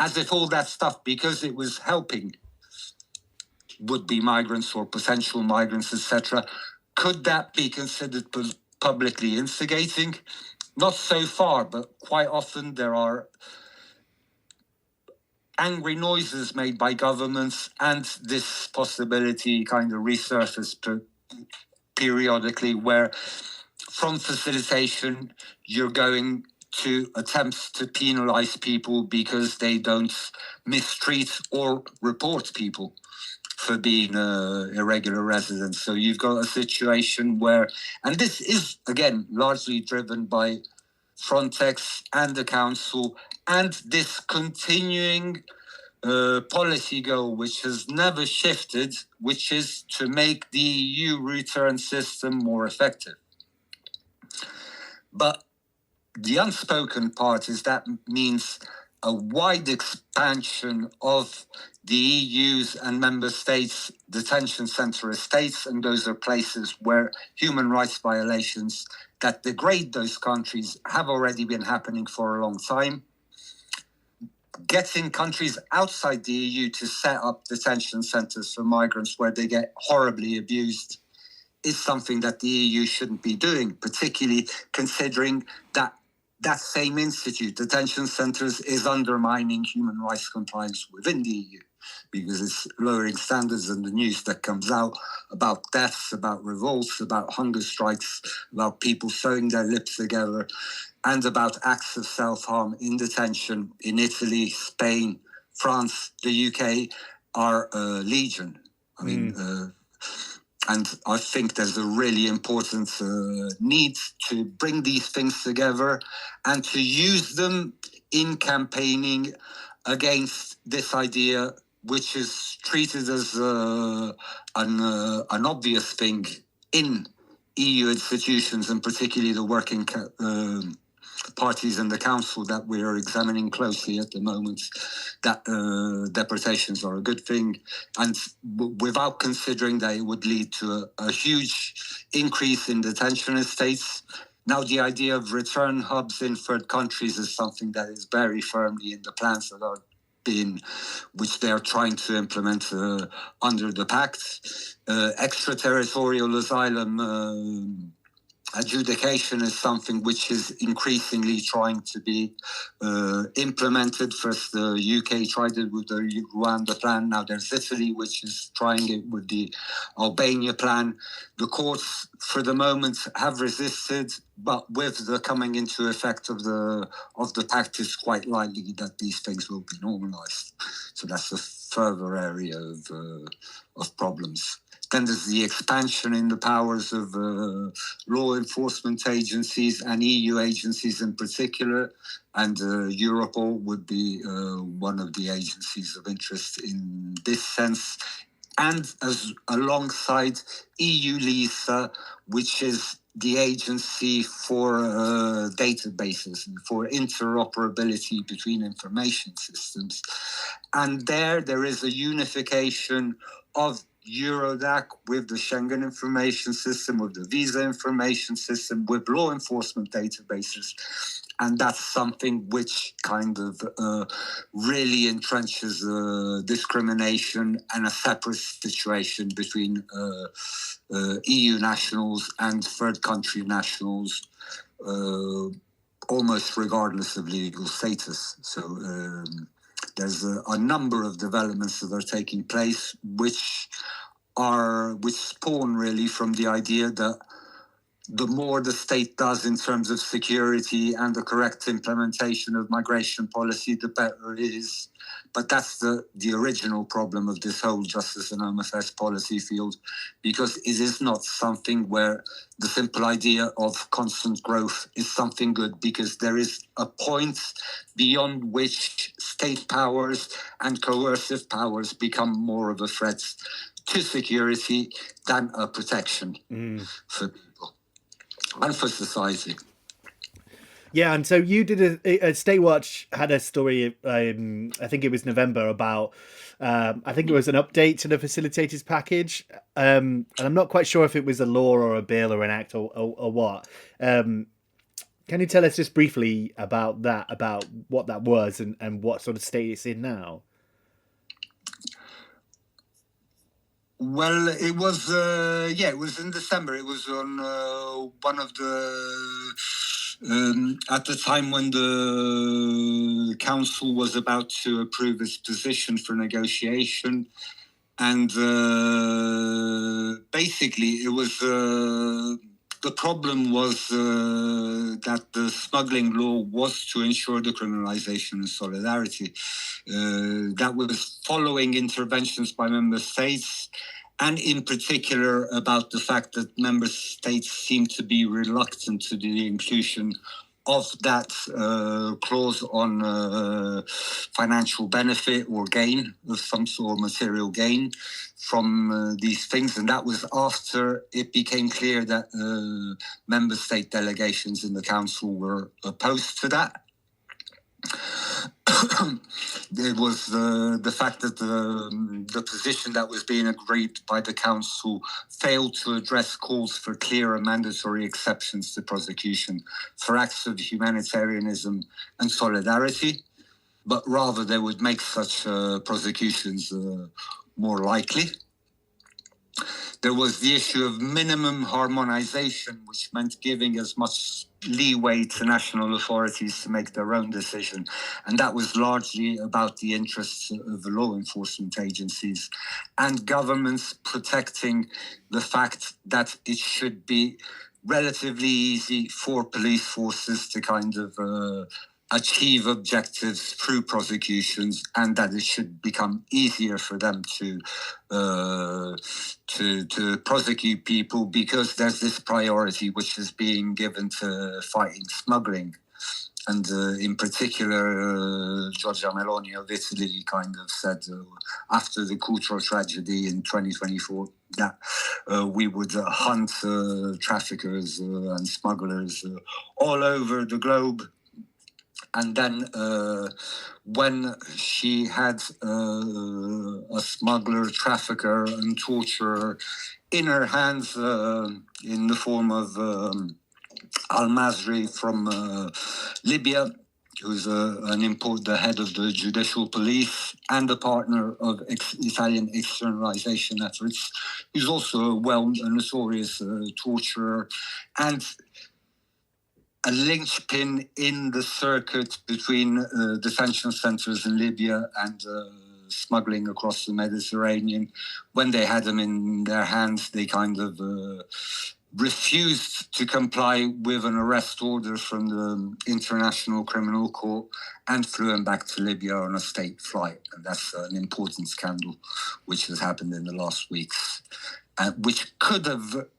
[SPEAKER 2] As if all that stuff, because it was helping would-be migrants or potential migrants, etc., could that be considered publicly instigating? Not so far, but quite often there are angry noises made by governments, and this possibility kind of resurfaces periodically, where from facilitation you're going to attempts to penalize people because they don't mistreat or report people for being irregular residents. So you've got a situation where, and this is, again, largely driven by Frontex and the Council, and this continuing policy goal, which has never shifted, which is to make the EU return system more effective. But the unspoken part is that means a wide expansion of the EU's and member states' detention center estates, and those are places where human rights violations that degrade those countries have already been happening for a long time. Getting countries outside the EU to set up detention centers for migrants where they get horribly abused is something that the EU shouldn't be doing, particularly considering that that same institute, detention centers, is undermining human rights compliance within the EU, because it's lowering standards in the news that comes out about deaths, about revolts, about hunger strikes, about people sewing their lips together, and about acts of self-harm in detention in Italy, Spain, France, the UK are legion. I mean, and I think there's a really important need to bring these things together and to use them in campaigning against this idea, which is treated as an obvious thing in EU institutions, and particularly the working parties in the Council that we are examining closely at the moment, that deportations are a good thing, and without considering that it would lead to a huge increase in detention estates. Now, the idea of return hubs in third countries is something that is very firmly in the plans that are which they are trying to implement under the pact. Extraterritorial asylum adjudication is something which is increasingly trying to be implemented. First, the UK tried it with the Rwanda plan. Now there's Italy, which is trying it with the Albania plan. The courts, for the moment, have resisted, but with the coming into effect of the pact, it's quite likely that these things will be normalised. So that's a further area of problems. Then there's the expansion in the powers of law enforcement agencies and EU agencies in particular, and Europol would be one of the agencies of interest in this sense. And as alongside EU LISA, which is the agency for databases and for interoperability between information systems. And there is a unification of Eurodac with the Schengen information system, with the visa information system, with law enforcement databases. And that's something which kind of really entrenches discrimination and a separate situation between EU nationals and third country nationals, almost regardless of legal status. So there's a number of developments that are taking place which spawn really from the idea that the more the state does in terms of security and the correct implementation of migration policy, the better it is. But that's the original problem of this whole justice and home affairs policy field, because it is not something where the simple idea of constant growth is something good, because there is a point beyond which state powers and coercive powers become more of a threat to security than a protection for people and for society.
[SPEAKER 1] Yeah, and so you did a StateWatch had a story, I think it was November, about, I think it was an update to the facilitators package. And I'm not quite sure if it was a law or a bill or an act or what. Can you tell us just briefly about that, about what that was and what sort of state it's in now?
[SPEAKER 2] Well, it was, it was in December. It was on one of the, at the time when the council was about to approve its position for negotiation. And basically it was the problem was that the smuggling law was to ensure the criminalisation of solidarity. That was following interventions by member states, and in particular about the fact that member states seemed to be reluctant to the inclusion of that clause on financial benefit or gain of some sort of material gain from these things. And that was after it became clear that member state delegations in the council were opposed to that. It was the fact that the position that was being agreed by the council failed to address calls for clear and mandatory exceptions to prosecution for acts of humanitarianism and solidarity, but rather they would make such prosecutions more likely. There was the issue of minimum harmonization, which meant giving as much leeway to national authorities to make their own decision. And that was largely about the interests of the law enforcement agencies and governments protecting the fact that it should be relatively easy for police forces to kind of achieve objectives through prosecutions, and that it should become easier for them to prosecute people because there's this priority which is being given to fighting smuggling. And in particular, Giorgia Meloni of Italy kind of said after the Cutro tragedy in 2024 that we would hunt traffickers and smugglers all over the globe. And then when she had a smuggler, trafficker and torturer in her hands in the form of Al-Masri from Libya, who's the head of the judicial police and a partner of Italian externalisation efforts, who's also a notorious torturer and a linchpin in the circuit between detention centres in Libya and smuggling across the Mediterranean. When they had them in their hands, they kind of refused to comply with an arrest order from the International Criminal Court and flew him back to Libya on a state flight. And that's an important scandal which has happened in the last weeks.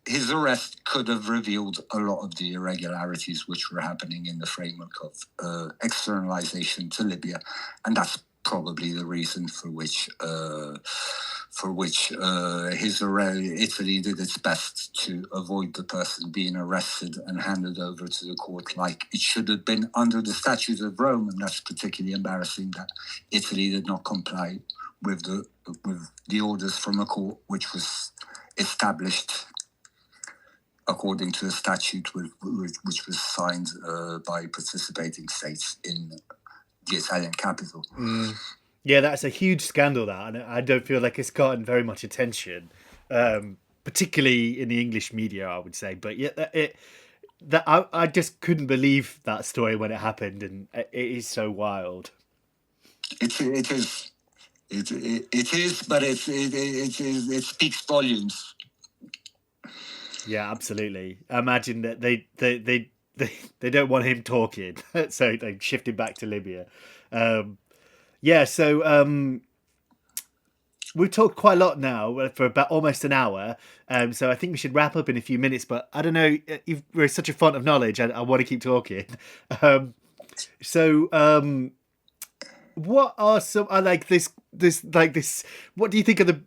[SPEAKER 2] His arrest could have revealed a lot of the irregularities which were happening in the framework of externalisation to Libya, and that's probably the reason for which Italy did its best to avoid the person being arrested and handed over to the court like it should have been under the Statute of Rome, and that's particularly embarrassing that Italy did not comply with the orders from a court which was established according to a statute which was signed by participating states in the Italian capital.
[SPEAKER 1] Yeah, that's a huge scandal, that, and I don't feel like it's gotten very much attention, particularly in the English media, I would say. But yeah, I just couldn't believe that story when it happened, and it is so wild.
[SPEAKER 2] It is, but it speaks volumes.
[SPEAKER 1] Yeah, absolutely. I imagine that they don't want him talking, so they shift him back to Libya. So we've talked quite a lot now for about almost an hour. So I think we should wrap up in a few minutes. But I don't know, we're such a font of knowledge. I want to keep talking. What are some this? What do you think are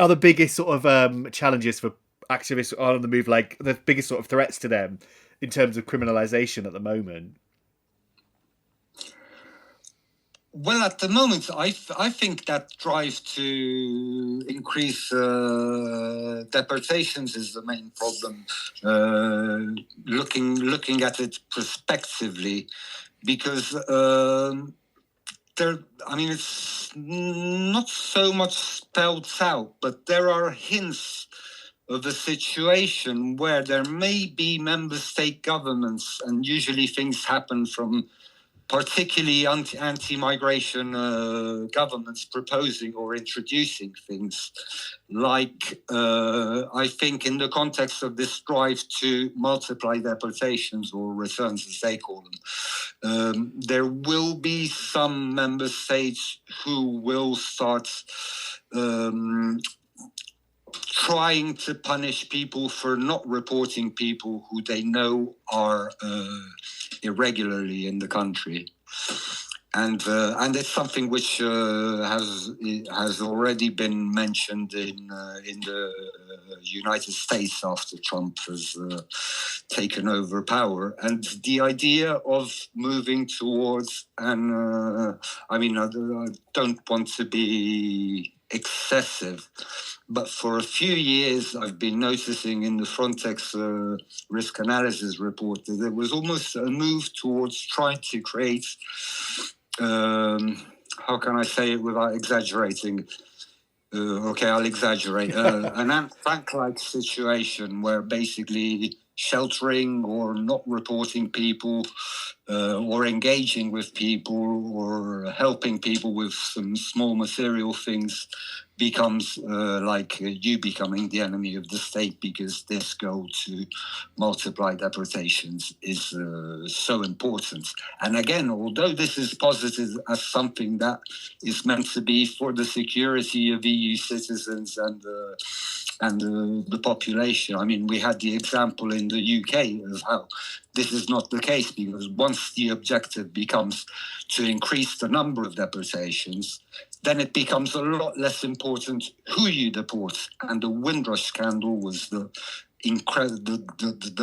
[SPEAKER 1] the biggest sort of challenges for activists on the move? Like the biggest sort of threats to them in terms of criminalisation at the moment?
[SPEAKER 2] Well, at the moment, I think that drive to increase deportations is the main problem. Looking at it prospectively, because it's not so much spelled out, but there are hints of a situation where there may be member state governments, and usually things happen from particularly anti-migration governments proposing or introducing things like, I think in the context of this drive to multiply deportations or returns, as they call them, there will be some member states who will start trying to punish people for not reporting people who they know are irregularly in the country, and it's something which has already been mentioned in the United States after Trump has taken over power, and the idea of moving towards I don't want to be excessive, but for a few years I've been noticing in the Frontex risk analysis report that there was almost a move towards trying to create, how can I say it without exaggerating? Okay, I'll exaggerate. An Anne Frank-like situation where basically sheltering or not reporting people or engaging with people or helping people with some small material things becomes like you becoming the enemy of the state, because this goal to multiply deportations is so important. And again, although this is posited as something that is meant to be for the security of EU citizens and the population, I mean, we had the example in the UK of how this is not the case, because once the objective becomes to increase the number of deportations, then it becomes a lot less important who you deport. And the Windrush scandal was the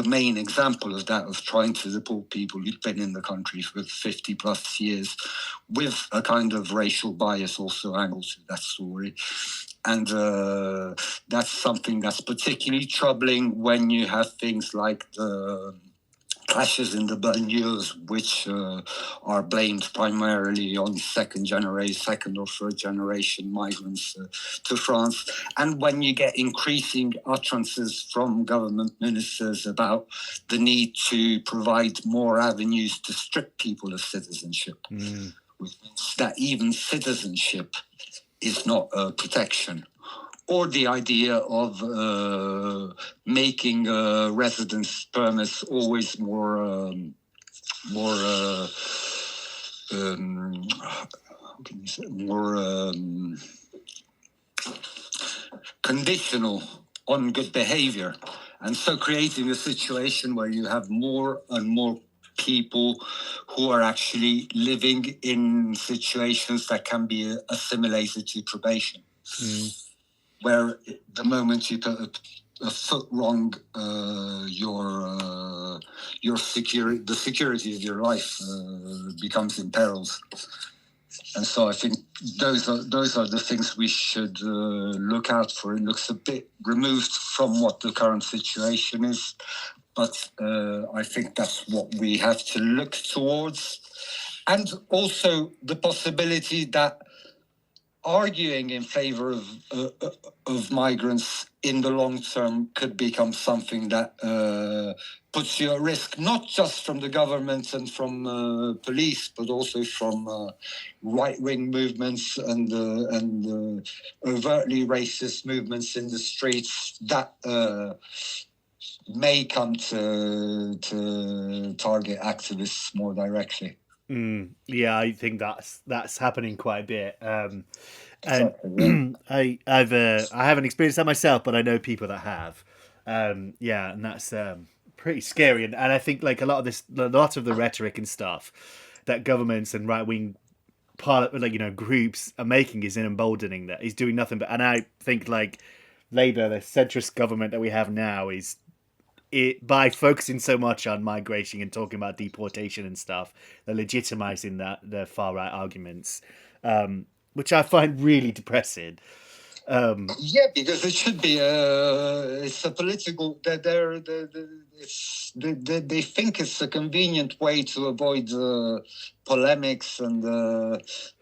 [SPEAKER 2] main example of that, of trying to deport people who'd been in the country for 50 plus years, with a kind of racial bias also angled to that story. And that's something that's particularly troubling when you have things like the clashes in the banlieues, which are blamed primarily on second or third generation migrants to France. And when you get increasing utterances from government ministers about the need to provide more avenues to strip people of citizenship, which means that even citizenship is not a protection. Or the idea of making residence permits always more conditional on good behavior, and so creating a situation where you have more and more people who are actually living in situations that can be assimilated to probation. Where the moment you put a foot wrong, your security, the security of your life becomes imperiled. And so I think those are the things we should look out for. It looks a bit removed from what the current situation is, but I think that's what we have to look towards. And also the possibility that arguing in favor of migrants in the long term could become something that puts you at risk, not just from the government and from police, but also from right-wing movements and overtly racist movements in the streets that may come to target activists more directly.
[SPEAKER 1] Yeah, I think that's happening quite a bit.
[SPEAKER 2] Exactly,
[SPEAKER 1] and I haven't experienced that myself, but I know people that have. And that's pretty scary. And I think like a lot of the rhetoric and stuff that governments and right wing groups are making is emboldening that. Is doing nothing but. And I think like Labour, the centrist government that we have now, is by focusing so much on migration and talking about deportation and stuff, they're legitimising the far right arguments, which I find really depressing.
[SPEAKER 2] Yeah, because it should be it's a political. They think it's a convenient way to avoid polemics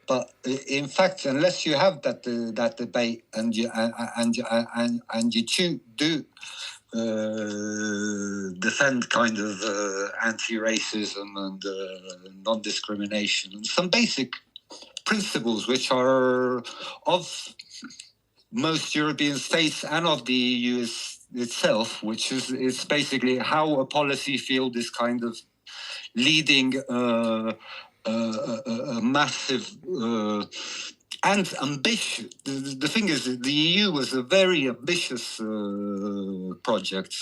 [SPEAKER 2] but in fact, unless you have that debate and you do defend kind of anti-racism and non-discrimination and some basic principles which are of most European states and of the EU itself, which is basically how a policy field is kind of leading a massive and ambitious. The thing is, the EU was a very ambitious project,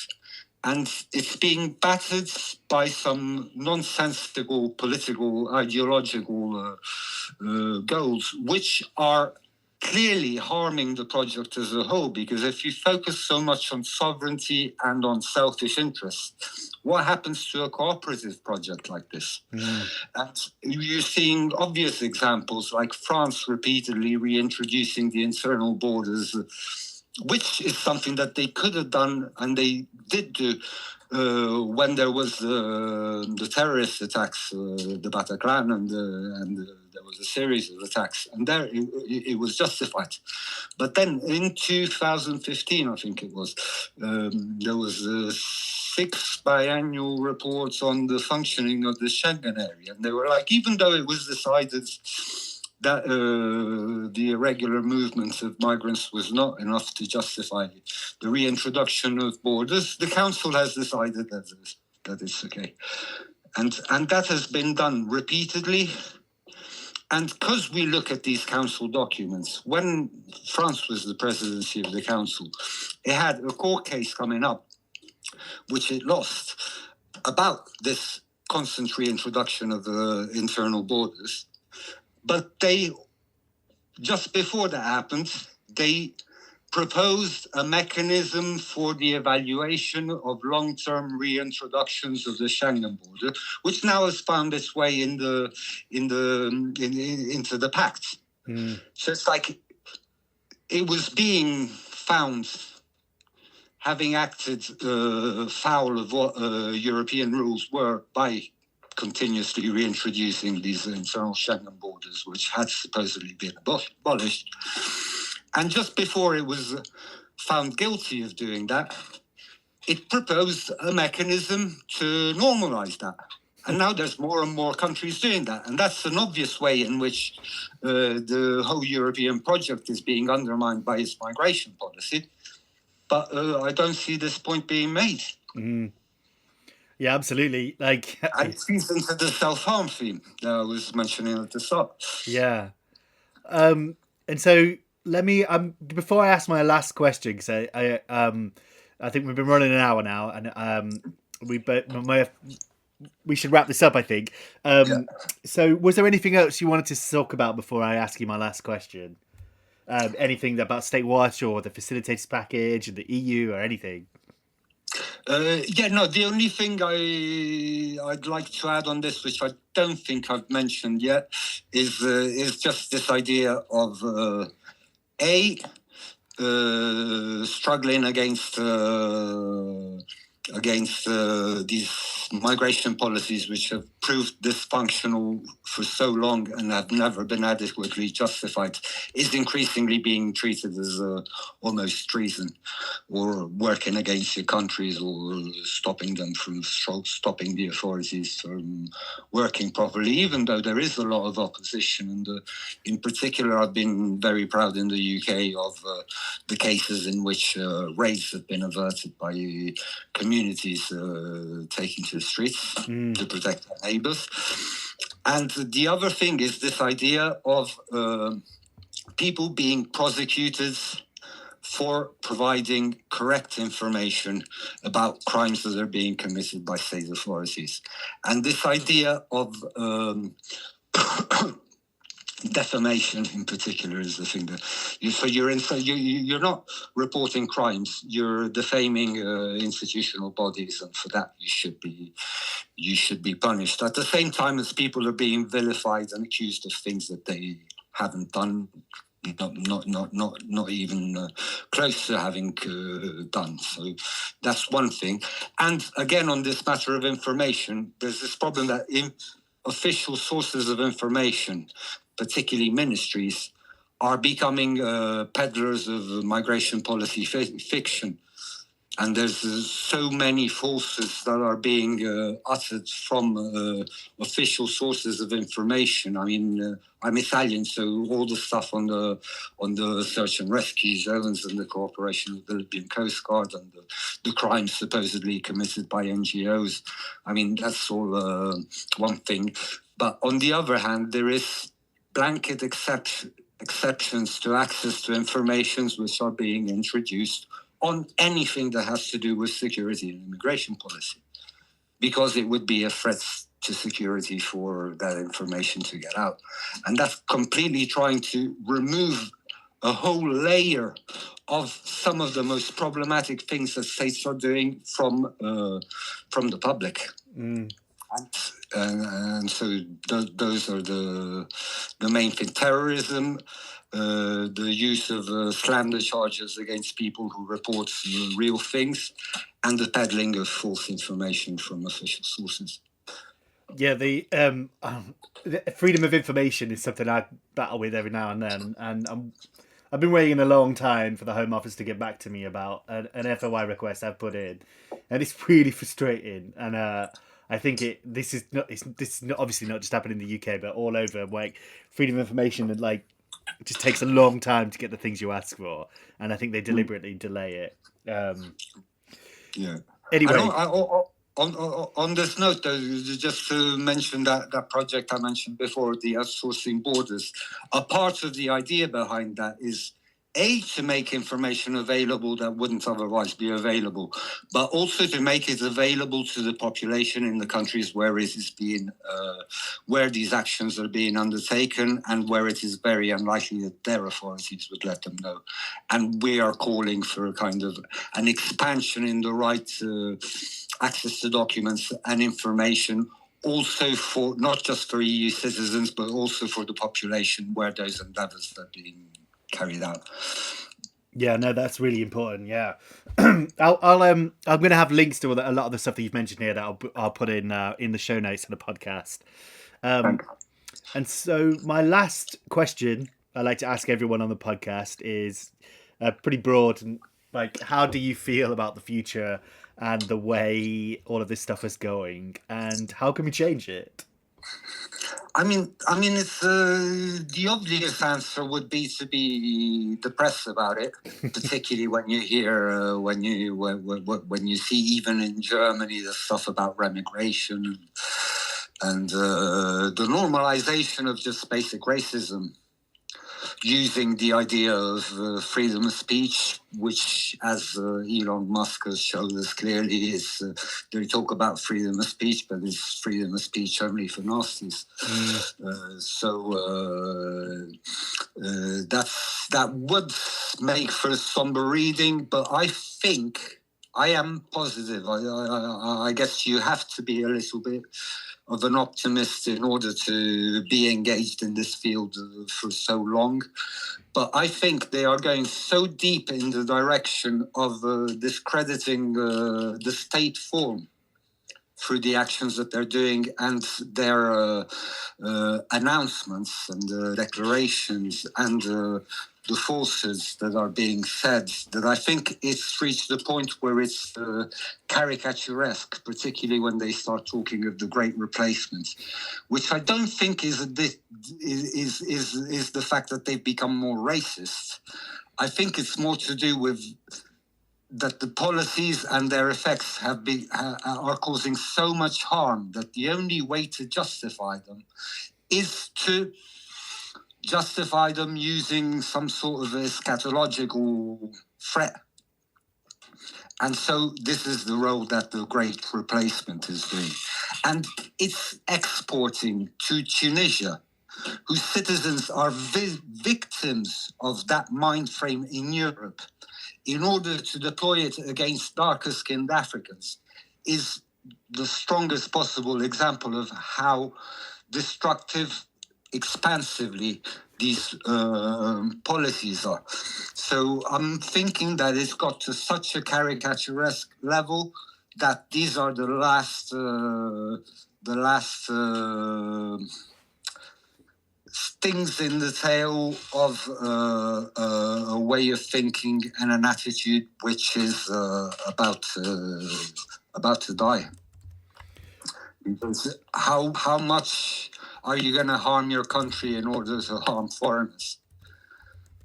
[SPEAKER 2] and it's being battered by some nonsensical political, ideological goals, which are clearly harming the project as a whole, because if you focus so much on sovereignty and on selfish interests, what happens to a cooperative project like this? And you're seeing obvious examples like France repeatedly reintroducing the internal borders, which is something that they could have done and they did do when there was the terrorist attacks, the Bataclan, and there was a series of attacks, and there it was justified. But then in 2015, I think it was, there was 6 biannual reports on the functioning of the Schengen area, and they were like, even though it was decided that the irregular movement of migrants was not enough to justify the reintroduction of borders, the council has decided that it's okay. And that has been done repeatedly. And because we look at these council documents, when France was the presidency of the council, it had a court case coming up, which it lost, about this constant reintroduction of the internal borders. But they, just before that happened, they proposed a mechanism for the evaluation of long-term reintroductions of the Schengen border, which now has found its way into the pact. So it's like it was being found, having acted foul of what European rules were by continuously reintroducing these internal Schengen borders, which had supposedly been abolished. And just before it was found guilty of doing that, it proposed a mechanism to normalize that. And now there's more and more countries doing that. And that's an obvious way in which the whole European project is being undermined by its migration policy. But I don't see this point being made.
[SPEAKER 1] Yeah, absolutely. Like,
[SPEAKER 2] and it feeds into the self-harm theme that I was mentioning at the start.
[SPEAKER 1] Yeah. And so let me before I ask my last question, because I think we've been running an hour now, and we should wrap this up, I think. So was there anything else you wanted to talk about before I ask you my last question? Anything about StateWatch or the facilitators package and the EU or anything?
[SPEAKER 2] The only thing I'd like to add on this, which I don't think I've mentioned yet, is just this idea of struggling against these migration policies which have proved dysfunctional for so long and have never been adequately justified, is increasingly being treated as almost treason, or working against your countries, or stopping the authorities from working properly, even though there is a lot of opposition. And in particular, I've been very proud in the UK of the cases in which raids have been averted by communities taking to the streets to protect their neighbours. And the other thing is this idea of people being prosecuted for providing correct information about crimes that are being committed by state authorities. And this idea of defamation in particular is the thing that you're not reporting crimes, you're defaming institutional bodies, and for that you should be punished. At the same time as people are being vilified and accused of things that they haven't done, not even close to having done. So that's one thing. And again, on this matter of information, there's this problem that official sources of information, particularly ministries, are becoming peddlers of migration policy fiction. And there's so many falsehoods that are being uttered from official sources of information. I mean, I'm Italian, so all the stuff on the search and rescue zones and the cooperation with the Libyan Coast Guard and the crimes supposedly committed by NGOs, I mean, that's all one thing. But on the other hand, there is blanket exceptions to access to information which are being introduced on anything that has to do with security and immigration policy, because it would be a threat to security for that information to get out. And that's completely trying to remove a whole layer of some of the most problematic things that states are doing from the public. And so those are the main thing. Terrorism, the use of slander charges against people who report real things, and the peddling of false information from official sources.
[SPEAKER 1] Yeah, the freedom of information is something I battle with every now and then, and I've been waiting a long time for the Home Office to get back to me about an FOI request I've put in, and it's really frustrating. And I think this is not obviously not just happening in the UK, but all over. Like freedom of information, and like it just takes a long time to get the things you ask for, and I think they deliberately delay it.
[SPEAKER 2] Yeah.
[SPEAKER 1] Anyway.
[SPEAKER 2] On this note, though, just to mention that project I mentioned before, the outsourcing borders, a part of the idea behind that is, A, to make information available that wouldn't otherwise be available, but also to make it available to the population in the countries where it is being, where these actions are being undertaken, and where it is very unlikely that their authorities would let them know. And we are calling for a kind of an expansion in the right to access to documents and information, also for not just for EU citizens, but also for the population where those endeavours are being carried out.
[SPEAKER 1] Yeah, no, that's really important. Yeah, I'm going to have links to a lot of the stuff that you've mentioned here that I'll put in the show notes of the podcast. And so my last question I like to ask everyone on the podcast is pretty broad, and like, how do you feel about the future and the way all of this stuff is going, and how can we change it?
[SPEAKER 2] I mean, it's the obvious answer would be to be depressed about it, particularly when you hear when you see even in Germany the stuff about remigration and the normalization of just basic racism, using the idea of freedom of speech, which, as Elon Musk has shown us clearly, is they talk about freedom of speech, but it's freedom of speech only for nasties. That would make for a somber reading, but I think I am positive. I guess you have to be a little bit of an optimist in order to be engaged in this field for so long. But I think they are going so deep in the direction of discrediting the state form through the actions that they're doing and their announcements and declarations and the falsehoods that are being said, that I think it's reached the point where it's caricaturesque, particularly when they start talking of the great replacement, which I don't think is the fact that they've become more racist. I think it's more to do with that the policies and their effects are causing so much harm that the only way to justify them is to justify them using some sort of eschatological threat. And so this is the role that the Great Replacement is doing. And it's exporting to Tunisia, whose citizens are victims of that mind frame in Europe, in order to deploy it against darker-skinned Africans, is the strongest possible example of how destructive, expansively these policies are. So I'm thinking that it's got to such a caricaturesque level that these are the last stings in the tail of a way of thinking and an attitude which is about to die. Because how much are you going to harm your country in order to harm foreigners?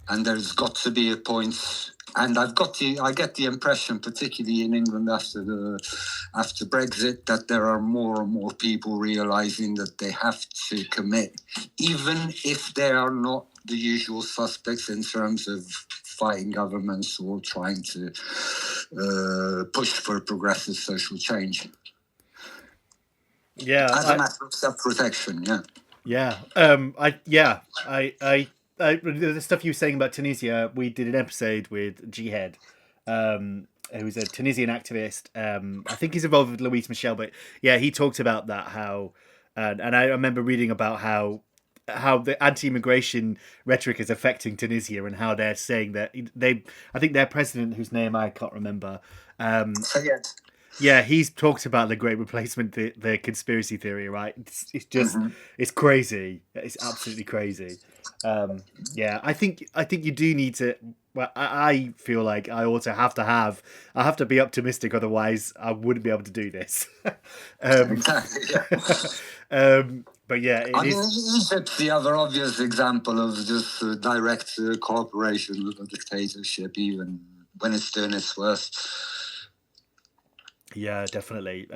[SPEAKER 2] And there's got to be a point. And I get the impression, particularly in England after Brexit, that there are more and more people realizing that they have to commit, even if they are not the usual suspects in terms of fighting governments or trying to push for progressive social change.
[SPEAKER 1] Yeah,
[SPEAKER 2] as a matter of self-protection.
[SPEAKER 1] Yeah. The stuff you were saying about Tunisia, we did an episode with Jihad, who's a Tunisian activist. I think he's involved with Louise Michel, but yeah, he talked about that, how, and I remember reading about how the anti-immigration rhetoric is affecting Tunisia, and how they're saying that I think their president, whose name I can't remember, yeah, he's talked about the Great Replacement, the conspiracy theory, right? It's just it's crazy. It's absolutely crazy. I think you do need to. Well, I feel like I also have to be optimistic, otherwise I wouldn't be able to do this.
[SPEAKER 2] Exactly. Yeah.
[SPEAKER 1] But yeah,
[SPEAKER 2] Egypt's the other obvious example of just direct cooperation with a dictatorship, even when it's doing its worst.
[SPEAKER 1] Yeah, definitely.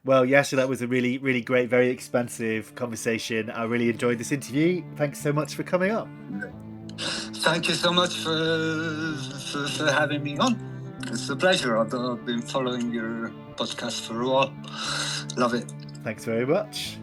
[SPEAKER 1] Well, Yasha, that was a really, really great, very expansive conversation. I really enjoyed this interview. Thanks so much for coming up.
[SPEAKER 2] Thank you so much for having me on. It's a pleasure. I've been following your podcast for a while. Love it.
[SPEAKER 1] Thanks very much.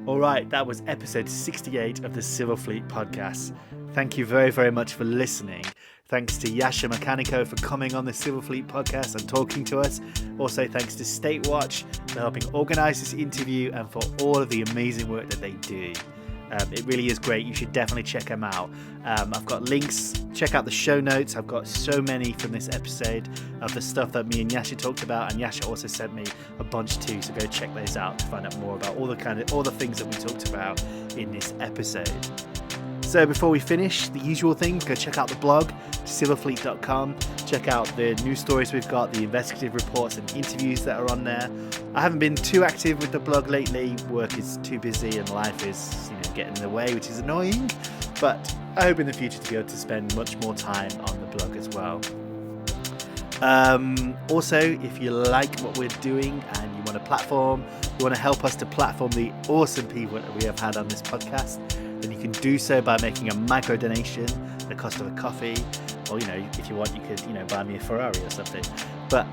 [SPEAKER 1] All right, that was episode 68 of the Civil Fleet podcast. Thank you very, very much for listening. Thanks to Yasha Maccanico for coming on the Civil Fleet podcast and talking to us. Also, thanks to StateWatch for helping organise this interview and for all of the amazing work that they do. It really is great. You should definitely check them out. I've got links. Check out the show notes. I've got so many from this episode of the stuff that me and Yasha talked about, and Yasha also sent me a bunch too. So go check those out to find out more about all the things that we talked about in this episode. So before we finish, the usual things, go check out the blog, civilfleet.com. Check out the news stories we've got, the investigative reports and interviews that are on there. I haven't been too active with the blog lately. Work is too busy and life is, getting in the way, which is annoying. But I hope in the future to be able to spend much more time on the blog as well. Also, if you like what we're doing and you want a platform, you want to help us to platform the awesome people that we have had on this podcast, then you can do so by making a micro donation, the cost of a coffee, or if you want, you could buy me a Ferrari or something. But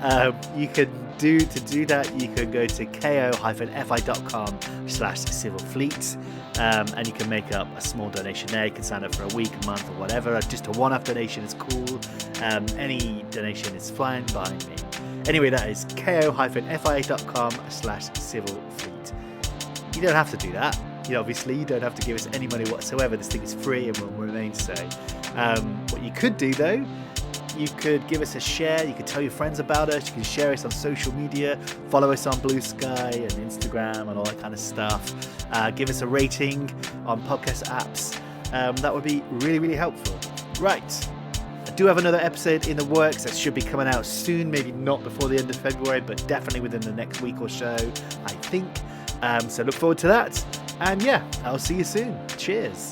[SPEAKER 1] you can do that. You can go to ko-fi.com/civilfleet, and you can make up a small donation there. You can sign up for a week, a month, or whatever. Just a one-off donation is cool. Any donation is fine by me. Anyway, that is ko-fi.com/civilfleet. You don't have to do that. Obviously, you don't have to give us any money whatsoever. This thing is free and will remain so. What you could do, though, you could give us a share. You could tell your friends about us. You can share us on social media. Follow us on Bluesky and Instagram and all that kind of stuff. Give us a rating on podcast apps. That would be really, really helpful. Right. I do have another episode in the works that should be coming out soon. Maybe not before the end of February, but definitely within the next week or so, I think. So look forward to that. And yeah, I'll see you soon. Cheers.